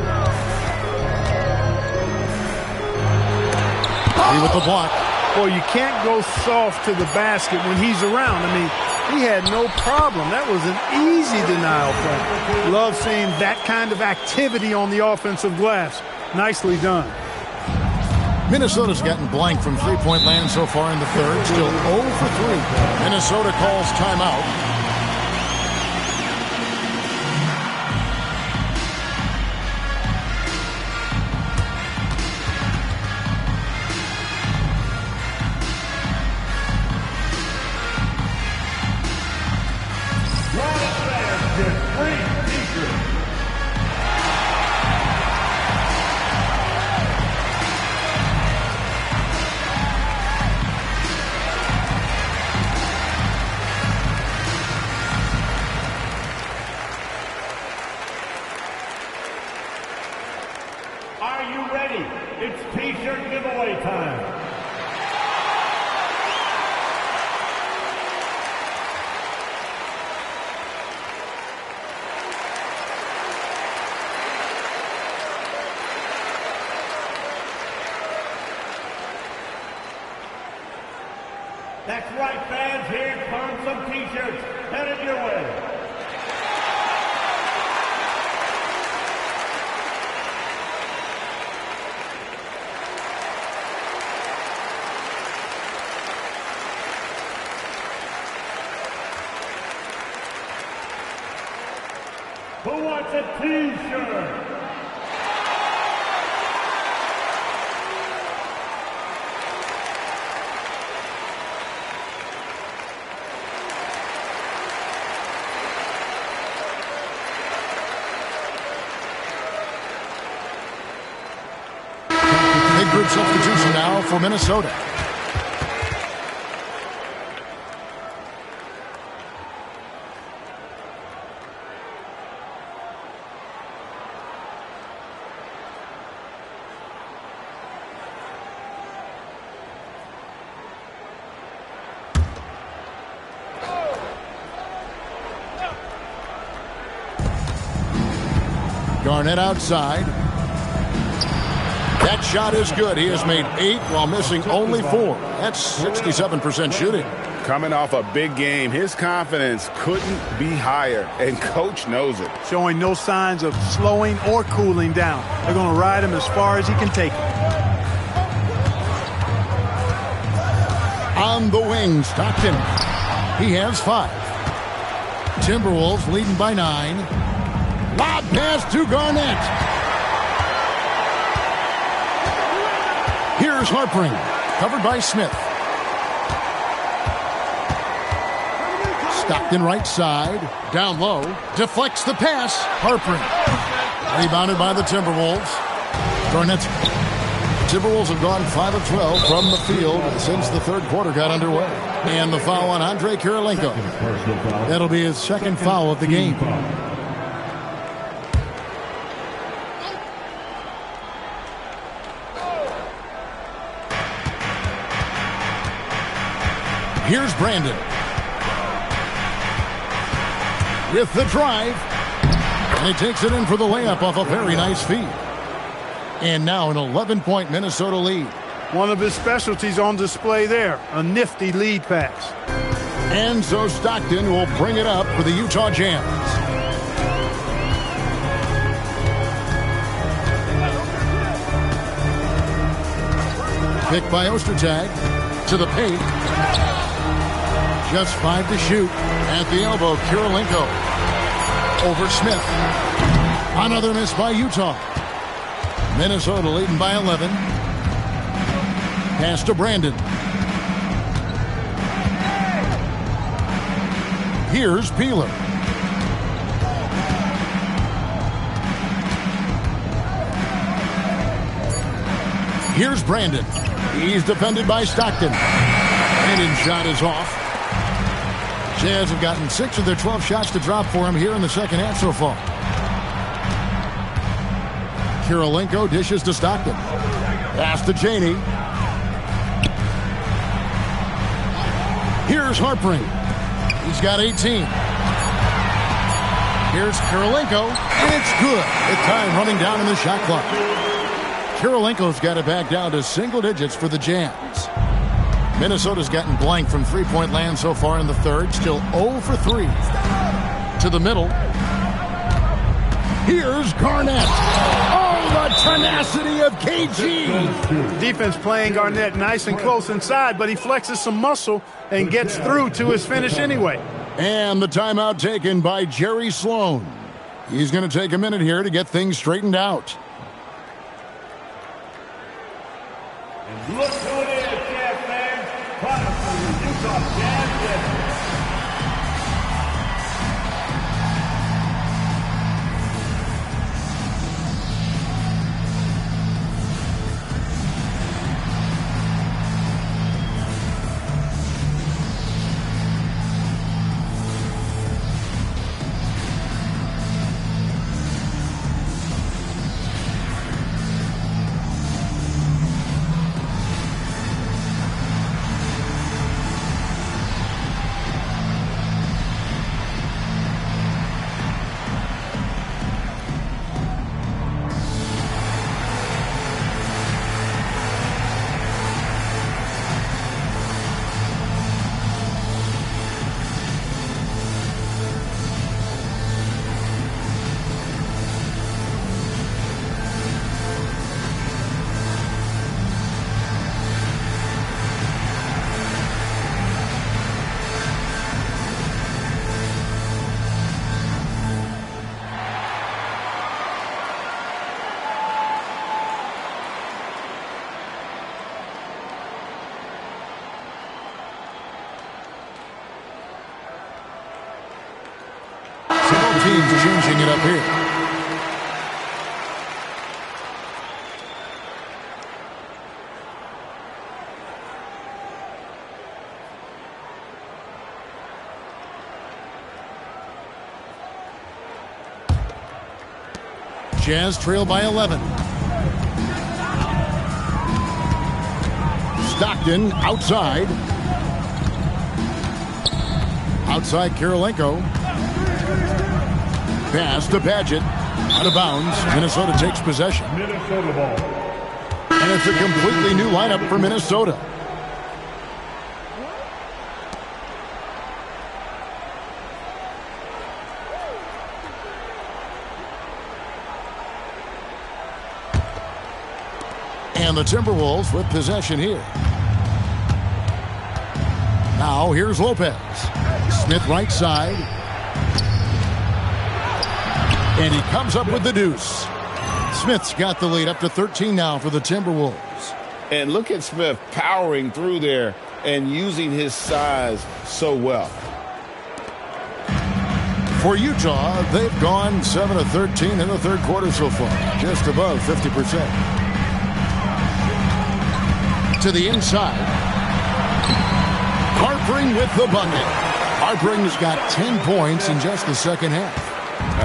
Lee with the block. Well, you can't go soft to the basket when he's around. I mean, he had no problem. That was an easy denial for him. Love seeing that kind of activity on the offensive glass. Nicely done. Minnesota's gotten blank from three-point land so far in the third. Still 0 for 3. Minnesota calls timeout. Are you ready? It's T-shirt giveaway time. That's right, fans. Here come some T-shirts headed your way. Who wants a T-shirt? Big group substitution now for Minnesota. Garnett outside. That shot is good. He has made 8 while missing only 4. That's 67% shooting. Coming off a big game, his confidence couldn't be higher, and coach knows it. Showing no signs of slowing or cooling down. They're going to ride him as far as he can take it. On the wing, Stockton. He has 5. Timberwolves leading by 9. Lob pass to Garnett. Here's Harpring, covered by Smith. Stockton right side, down low, deflects the pass. Harpring, rebounded by the Timberwolves. Garnett. Timberwolves have gone 5 of 12 from the field since the third quarter got underway. And the foul on Andrei Kirilenko. That'll be his second foul of the game. Here's Brandon. With the drive. And he takes it in for the layup off a very nice feed. And now an 11-point Minnesota lead. One of his specialties on display there. A nifty lead pass. And so Stockton will bring it up for the Utah Jazz. Pick by Ostertag. To the paint. Just 5 to shoot. At the elbow, Kirilenko. Over Smith. Another miss by Utah. Minnesota leading by 11. Pass to Brandon. Here's Peeler. Here's Brandon. He's defended by Stockton. And shot is off. Jazz have gotten 6 of their 12 shots to drop for him here in the second half so far. Kirilenko dishes to Stockton. Pass to Chaney. Here's Harpring. He's got 18. Here's Kirilenko, and it's good. With time running down in the shot clock. Kirilenko's got it back down to single digits for the Jazz. Minnesota's gotten blank from three-point land so far in the third. Still 0 for 3. To the middle. Here's Garnett. Oh, the tenacity of KG. Defense playing Garnett nice and close inside, but he flexes some muscle and gets through to his finish anyway. And the timeout taken by Jerry Sloan. He's going to take a minute here to get things straightened out. And look who it is, Jazz fans. Time for the Utah Jazz. teams changing it up here. Jazz trail by 11. Stockton outside. Outside Kirilenko. Pass to Padgett. Out of bounds. Minnesota takes possession. Minnesota ball. And it's a completely new lineup for Minnesota. And the Timberwolves with possession here. Now here's Lopez. Smith right side. And he comes up with the deuce. Smith's got the lead up to 13 now for the Timberwolves. And look at Smith powering through there and using his size so well. For Utah, they've gone 7 of 13 in the third quarter so far. Just above 50%. To the inside. Harpering with the bucket. Harpering's got 10 points in just the second half.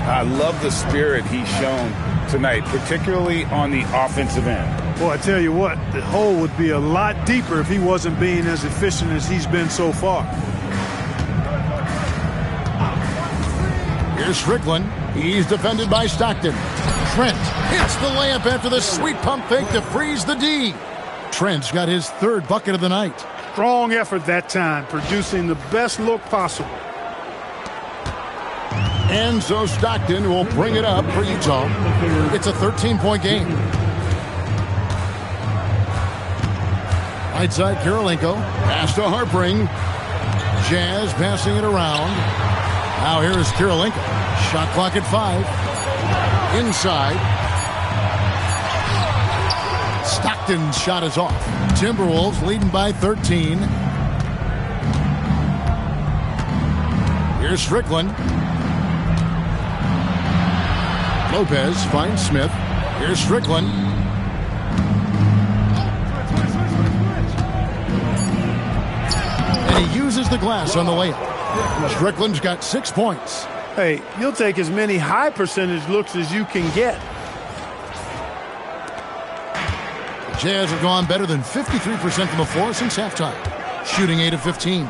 I love the spirit he's shown tonight, particularly on the offensive end. Boy, I tell you what, the hole would be a lot deeper if he wasn't being as efficient as he's been so far. Here's Strickland. He's defended by Stockton. Trent hits the layup after the sweet pump fake to freeze the D. Trent's got his third bucket of the night. Strong effort that time, producing the best look possible. And so Stockton will bring it up for Utah. It's a 13-point game. Right side, Kirilenko. Pass to Harpering. Jazz passing it around. Now here is Kirilenko. Shot clock at 5. Inside. Stockton's shot is off. Timberwolves leading by 13. Here's Strickland. Lopez finds Smith. Here's Strickland. And he uses the glass on the layup. Strickland's got 6 points. Hey, you'll take as many high percentage looks as you can get. Jazz have gone better than 53% from the floor since halftime, shooting 8 of 15.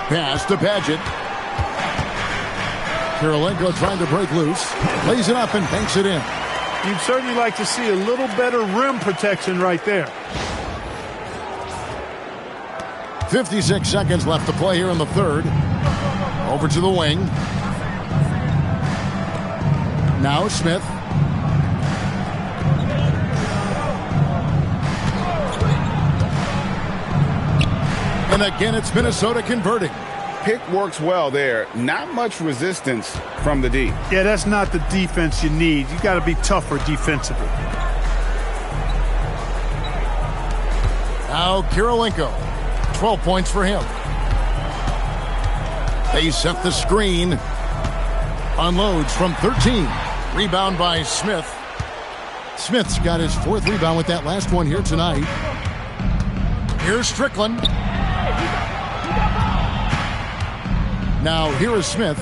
Pass to Padgett. Kirilenko trying to break loose. Lays it up and banks it in. You'd certainly like to see a little better rim protection right there. 56 seconds left to play here in the third. Over to the wing. Now Smith. And again, it's Minnesota converting. Pick works well there. Not much resistance from the D. Yeah, that's not the defense you need. You got to be tougher defensively. Now Kirilenko. 12 points for him. They set the screen. Unloads from 13. Rebound by Smith. Smith's got his 4th rebound with that last one here tonight. Here's Strickland. Now, here is Smith.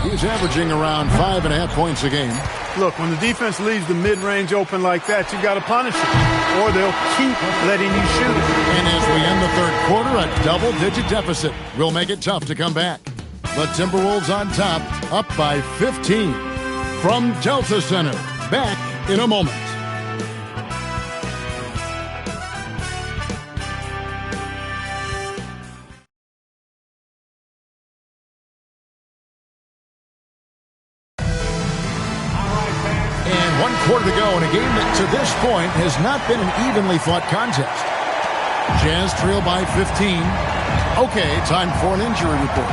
He's averaging around 5.5 points a game. Look, when the defense leaves the mid-range open like that, you got to punish it, or they'll keep letting you shoot it. And as we end the third quarter, a double-digit deficit will make it tough to come back. The Timberwolves on top, up by 15. From Delta Center, back in a moment. And 1 quarter to go in a game that to this point has not been an evenly fought contest. Jazz trail by 15. Okay, time for an injury report.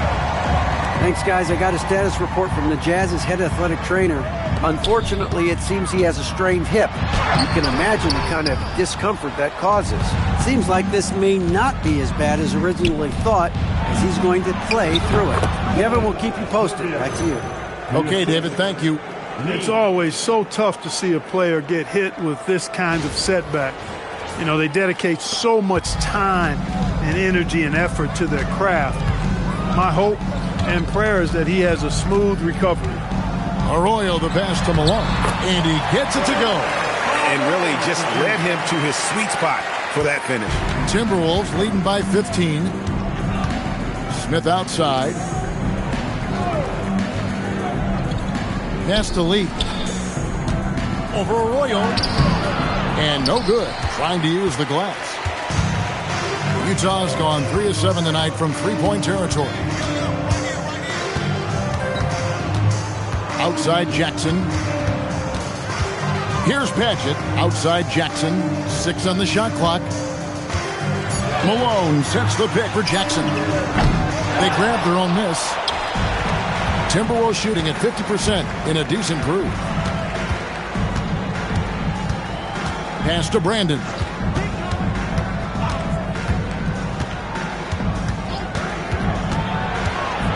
Thanks, guys. I got a status report from the Jazz's head athletic trainer. Unfortunately, it seems he has a strained hip. You can imagine the kind of discomfort that causes. Seems like this may not be as bad as originally thought, as he's going to play through it. Kevin will keep you posted. Back to you. Okay, David, thank you. It's always so tough to see a player get hit with this kind of setback. You know, they dedicate so much time and energy and effort to their craft. My hope and prayer is that he has a smooth recovery. Arroyo the pass to Malone, and he gets it to go. And really just led him to his sweet spot for that finish. Timberwolves leading by 15. Smith outside. Pass to Lee. Over Arroyo. And no good. Trying to use the glass. Utah's gone 3 of 7 tonight from three-point territory. Outside Jackson. Here's Padgett. Outside Jackson. 6 on the shot clock. Malone sets the pick for Jackson. They grab their own miss. Timberwolves shooting at 50% in a decent groove. Pass to Brandon.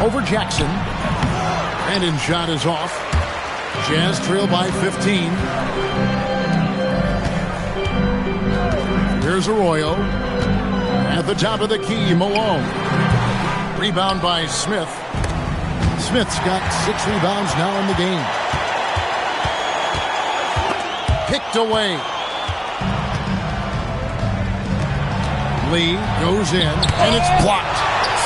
Over Jackson. Brandon's shot is off. Jazz trail by 15. Here's Arroyo. At the top of the key, Malone. Rebound by Smith. Smith's got 6 rebounds now in the game. Picked away. Lee goes in, and it's blocked.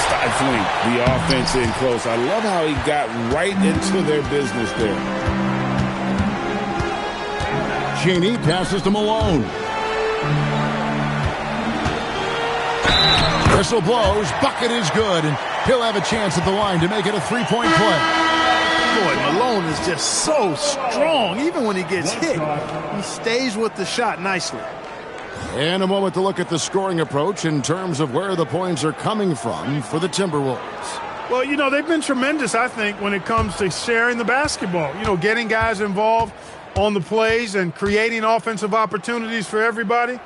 Stifling the offense in close. I love how he got right into their business there. Cheney passes to Malone. Whistle blows. Bucket is good, and he'll have a chance at the line to make it a three-point play. Boy, Malone is just so strong. Even when he gets hit, he stays with the shot nicely. And a moment to look at the scoring approach in terms of where the points are coming from for the Timberwolves. Well, you know, they've been tremendous, I think, when it comes to sharing the basketball. You know, getting guys involved on the plays and creating offensive opportunities for everybody.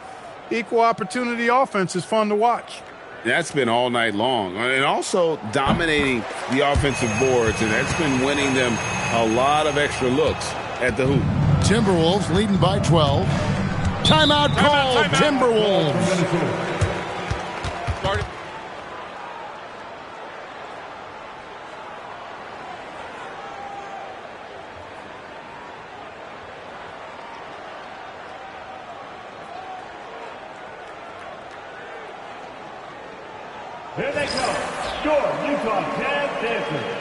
Equal opportunity offense is fun to watch. That's been all night long. And also dominating the offensive boards, and that's been winning them a lot of extra looks at the hoop. Timberwolves leading by 12. Timeout call, Timberwolves. Start it. Here they come. Score, Utah, Cam Dancing.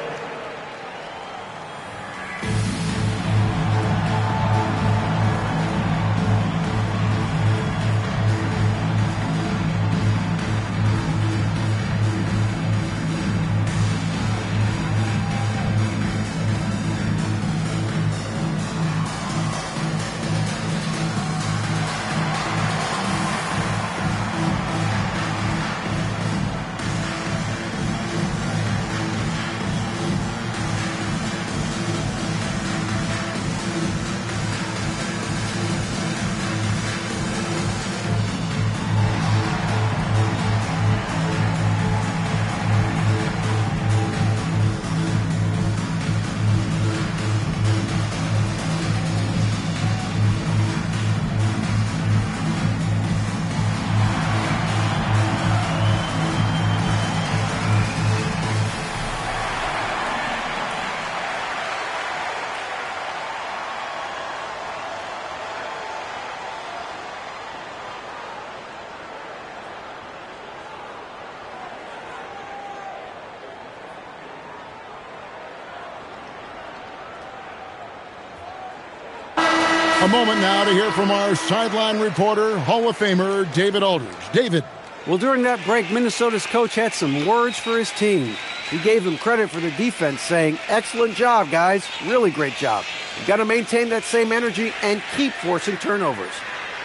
A moment now to hear from our sideline reporter, Hall of Famer David Aldridge. David. Well, during that break, Minnesota's coach had some words for his team. He gave them credit for the defense, saying, "Excellent job, guys. Really great job. You've got to maintain that same energy and keep forcing turnovers."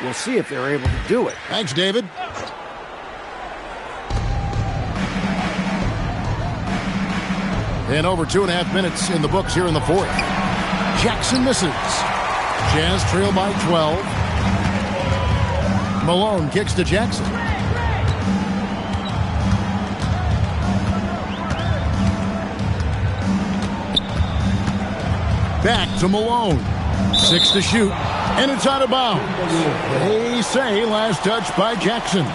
We'll see if they're able to do it. Thanks, David. And over 2.5 minutes in the books here in the fourth. Jackson misses. Jazz trail by 12. Malone kicks to Jackson. Back to Malone. 6 to shoot. And it's out of bounds. They say last touch by Jackson.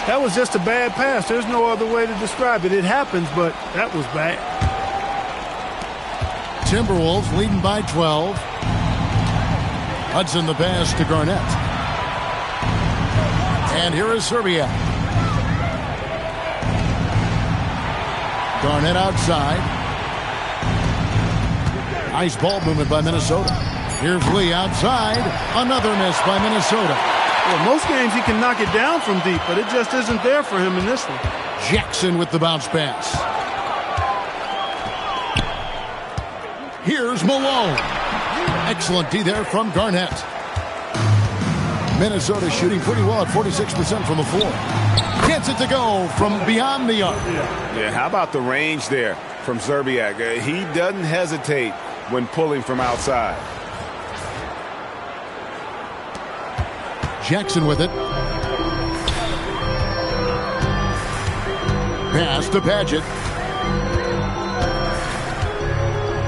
That was just a bad pass. There's no other way to describe it. It happens, but that was bad. Timberwolves leading by 12. Hudson the pass to Garnett. And here is Serbia. Garnett outside. Nice ball movement by Minnesota. Here's Lee outside. Another miss by Minnesota. Well, most games he can knock it down from deep, but it just isn't there for him in this one. Jackson with the bounce pass. Here's Malone. Excellent D there from Garnett. Minnesota shooting pretty well at 46% from the floor. Gets it to go from beyond the arc. Yeah, how about the range there from Zerbiak? He doesn't hesitate when pulling from outside. Jackson with it. Pass to Padgett.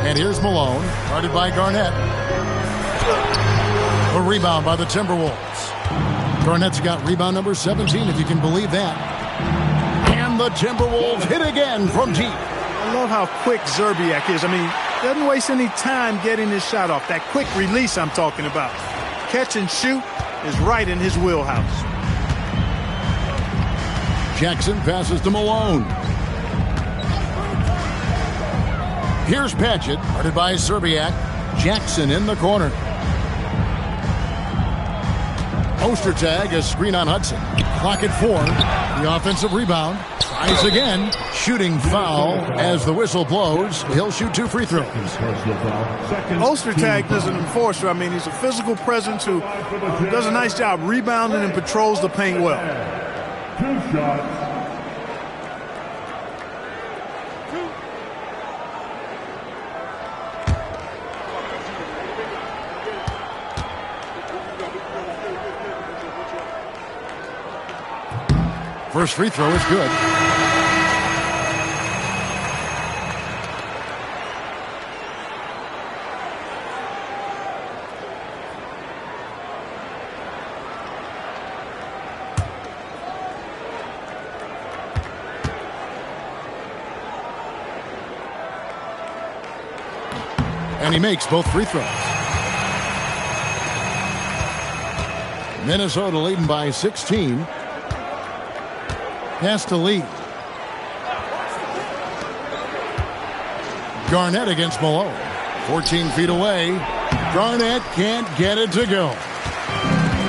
And here's Malone, guarded by Garnett. A rebound by the Timberwolves. Garnett's got rebound number 17, if you can believe that. And the Timberwolves hit again from deep. I love how quick Zerbiak is. I mean, doesn't waste any time getting his shot off. That quick release I'm talking about. Catch and shoot is right in his wheelhouse. Jackson passes to Malone. Here's Padgett, guarded by Zerbiak. Jackson in the corner. Ostertag, a screen on Hudson. Clock at 4. The offensive rebound. Tries again. Shooting foul as the whistle blows. He'll shoot 2 free throws. Ostertag is an enforcer. I mean, he's a physical presence who does a nice job rebounding and patrols the paint well. 2 shots. First free throw is good. And he makes both free throws. Minnesota leading by 16. Pass to Lee. Garnett against Malone. 14 feet away. Garnett can't get it to go.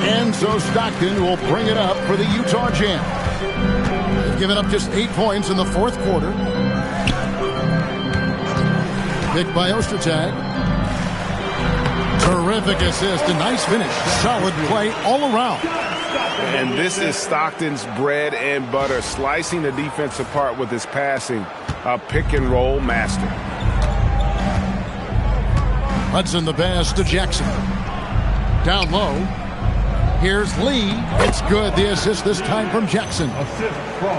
And so Stockton will bring it up for the Utah Jam. They've given up just 8 points in the fourth quarter. Picked by Ostertag. Terrific assist. A nice finish. Solid play all around. And this is Stockton's bread and butter, slicing the defense apart with his passing, a pick-and-roll master. Hudson the pass to Jackson. Down low. Here's Lee. It's good. The assist this time from Jackson.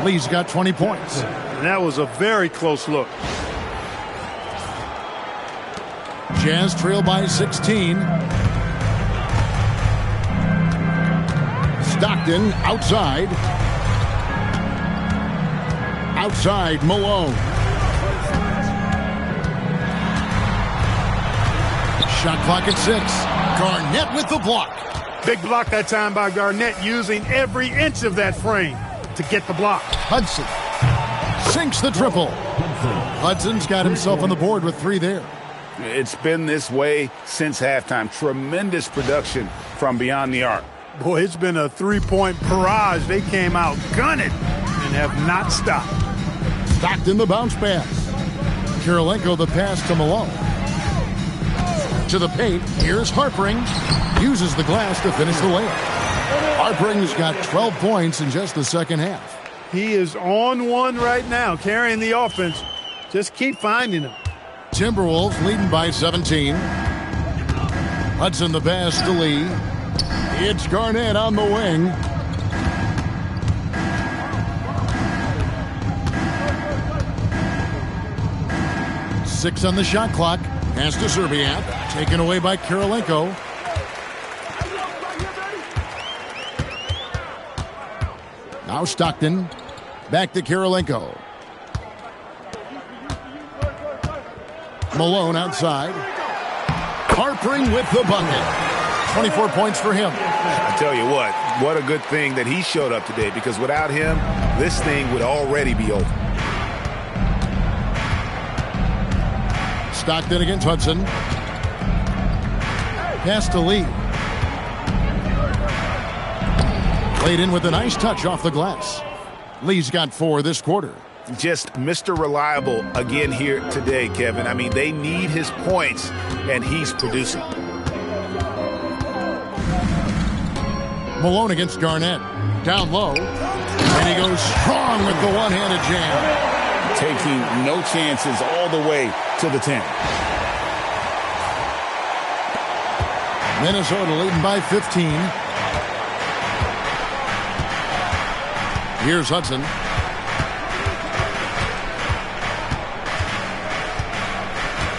Lee's got 20 points. And that was a very close look. Jazz trail by 16. Stockton outside. Outside Malone. Shot clock at 6. Garnett with the block. Big block that time by Garnett, using every inch of that frame to get the block. Hudson sinks the triple. Hudson's got himself on the board with 3 there. It's been this way since halftime. Tremendous production from beyond the arc. Boy, it's been a 3-point barrage. They came out gunning and have not stopped. Stockton the bounce pass. Kirilenko the pass to Malone. To the paint. Here's Harpring. Uses the glass to finish the layup. Harpring's got 12 points in just the second half. He is on one right now, carrying the offense. Just keep finding him. Timberwolves leading by 17. Hudson the pass to Lee. It's Garnett on the wing. Six on the shot clock. Pass to Zerbiak. Taken away by Kirilenko. Now Stockton. Back to Kirilenko. Malone outside. Harpering with the bucket. 24 points for him. I tell you what a good thing that he showed up today, because without him, this thing would already be over. Stockton against Hudson. Pass to Lee. Played in with a nice touch off the glass. Lee's got 4 this quarter. Just Mr. Reliable again here today, Kevin. I mean, they need his points, and he's producing. Malone against Garnett. Down low. And he goes strong with the one-handed jam. Taking no chances all the way to the 10. Minnesota leading by 15. Here's Hudson.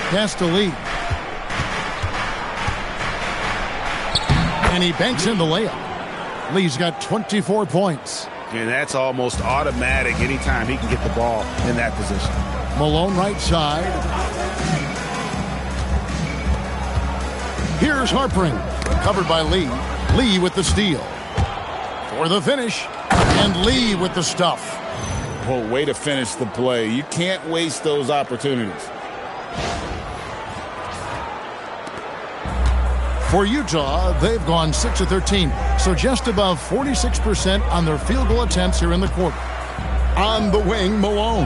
Pass to Lee. And he banks in the layup. Lee's got 24 points. And that's almost automatic anytime he can get the ball in that position. Malone right side. Here's Harpering. Covered by Lee. Lee with the steal. For the finish. And Lee with the stuff. Oh, way to finish the play. You can't waste those opportunities. For Utah, they've gone 6 of 13, so just above 46% on their field goal attempts here in the quarter. On the wing, Malone.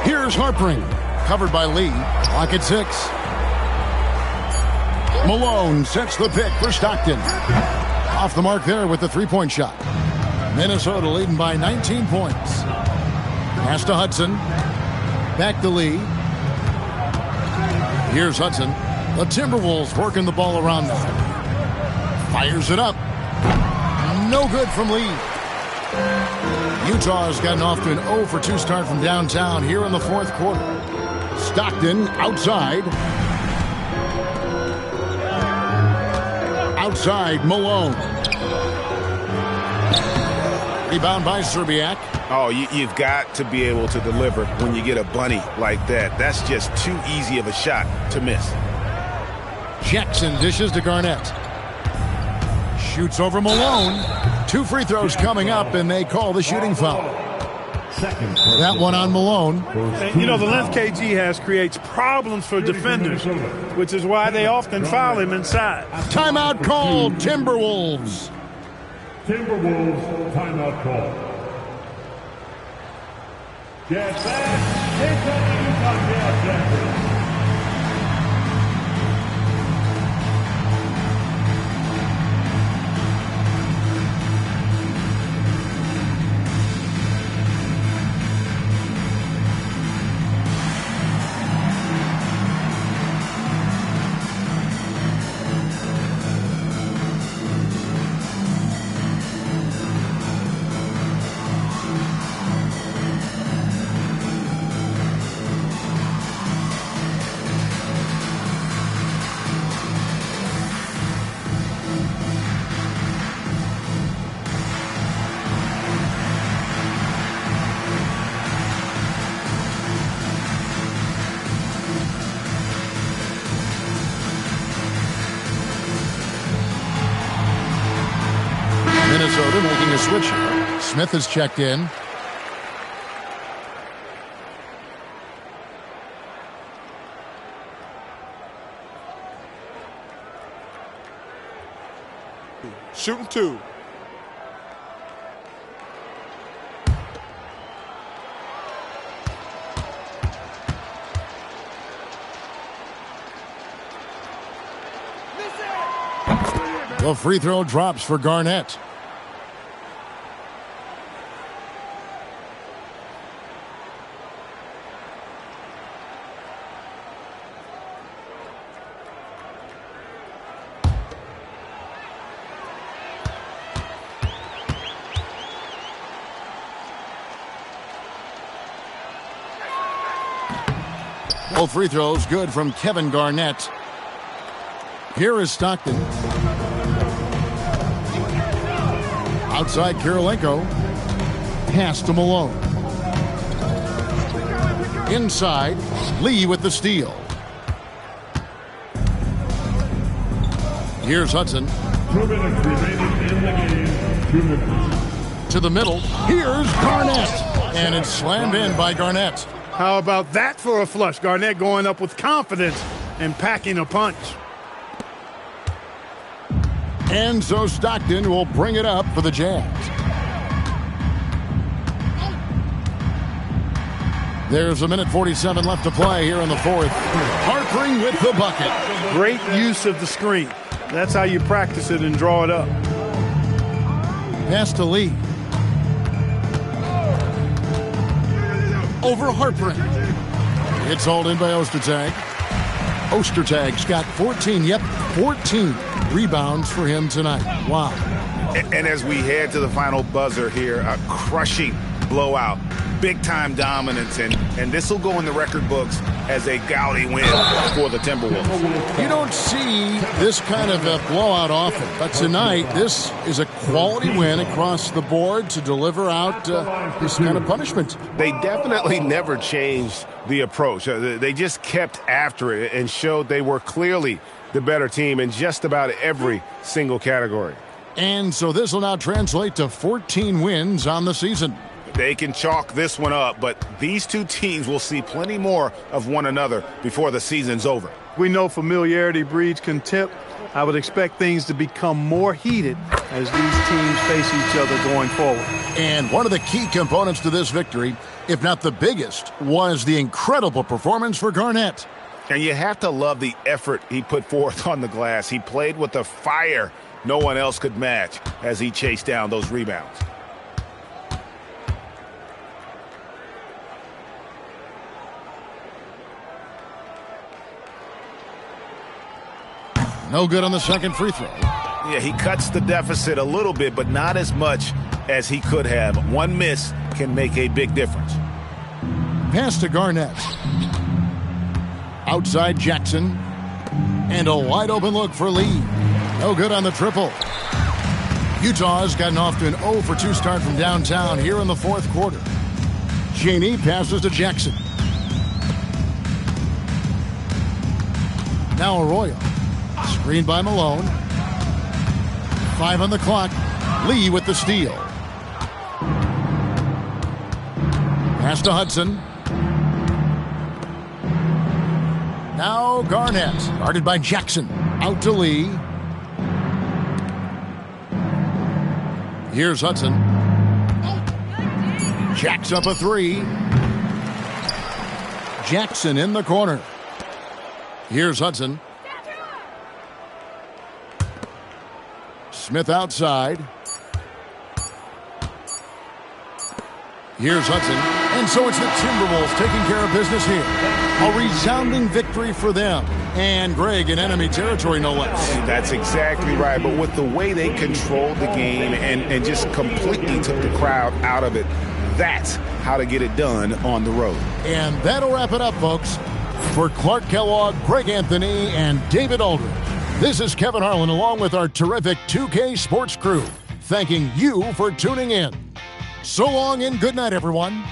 Here's Harpering, covered by Lee. Clock at 6. Malone sets the pick for Stockton. Off the mark there with the three-point shot. Minnesota leading by 19 points. Pass to Hudson. Back to Lee. Here's Hudson. The Timberwolves working the ball around now. Fires it up. No good from Lee. Utah has gotten off to an 0 for 2 start from downtown here in the fourth quarter. Stockton outside. Outside, Malone. Rebound by Serbiak. Oh, you've got to be able to deliver when you get a bunny like that. That's just too easy of a shot to miss. Jackson dishes to Garnett. Shoots over Malone. 2 free throws coming up, and they call the shooting foul. That one on Malone. And, you know, the length KG has creates problems for defenders, which is why they often foul him inside. Timeout called, Timberwolves. Timberwolves timeout call. Jazz fans, take on the Utah Jazz. Minnesota making a switch here. Smith has checked in. Shooting 2. The free throw drops for Garnett. Both free throws good from Kevin Garnett. Here is Stockton. Outside Kirilenko. Pass to Malone. Inside, Lee with the steal. Here's Hudson. 2 minutes remaining in the game. 2 minutes. To the middle. Here's Garnett. And it's slammed in by Garnett. How about that for a flush? Garnett going up with confidence and packing a punch. And so Stockton will bring it up for the Jazz. There's 1:47 left to play here in the fourth. Harpering with the bucket. Great use of the screen. That's how you practice it and draw it up. Pass to Lee. Over Harpering. It's hauled in by Ostertag. Ostertag's got 14 rebounds for him tonight. Wow. And as we head to the final buzzer here, a crushing blowout. Big-time dominance, and this will go in the record books as a gaudy win for the Timberwolves. You don't see this kind of a blowout often, but tonight this is a quality win across the board to deliver out this kind of punishment. They definitely never changed the approach. They just kept after it and showed they were clearly the better team in just about every single category. And so this will now translate to 14 wins on the season. They can chalk this one up, but these two teams will see plenty more of one another before the season's over. We know familiarity breeds contempt. I would expect things to become more heated as these teams face each other going forward. And one of the key components to this victory, if not the biggest, was the incredible performance for Garnett. And you have to love the effort he put forth on the glass. He played with a fire no one else could match as he chased down those rebounds. No good on the second free throw. Yeah, he cuts the deficit a little bit, but not as much as he could have. One miss can make a big difference. Pass to Garnett. Outside Jackson. And a wide open look for Lee. No good on the triple. Utah's gotten off to an 0 for 2 start from downtown here in the fourth quarter. Cheney passes to Jackson. Now Arroyo. Screened by Malone. 5 on the clock. Lee with the steal. Pass to Hudson. Now Garnett. Guarded by Jackson. Out to Lee. Here's Hudson. Jacks up a 3. Jackson in the corner. Here's Hudson. Smith outside. Here's Hudson. And so it's the Timberwolves taking care of business here. A resounding victory for them. And Greg in enemy territory, no less. That's exactly right. But with the way they controlled the game and just completely took the crowd out of it, that's how to get it done on the road. And that'll wrap it up, folks. For Clark Kellogg, Greg Anthony, and David Aldridge, this is Kevin Harlan along with our terrific 2K Sports crew, thanking you for tuning in. So long and good night, everyone.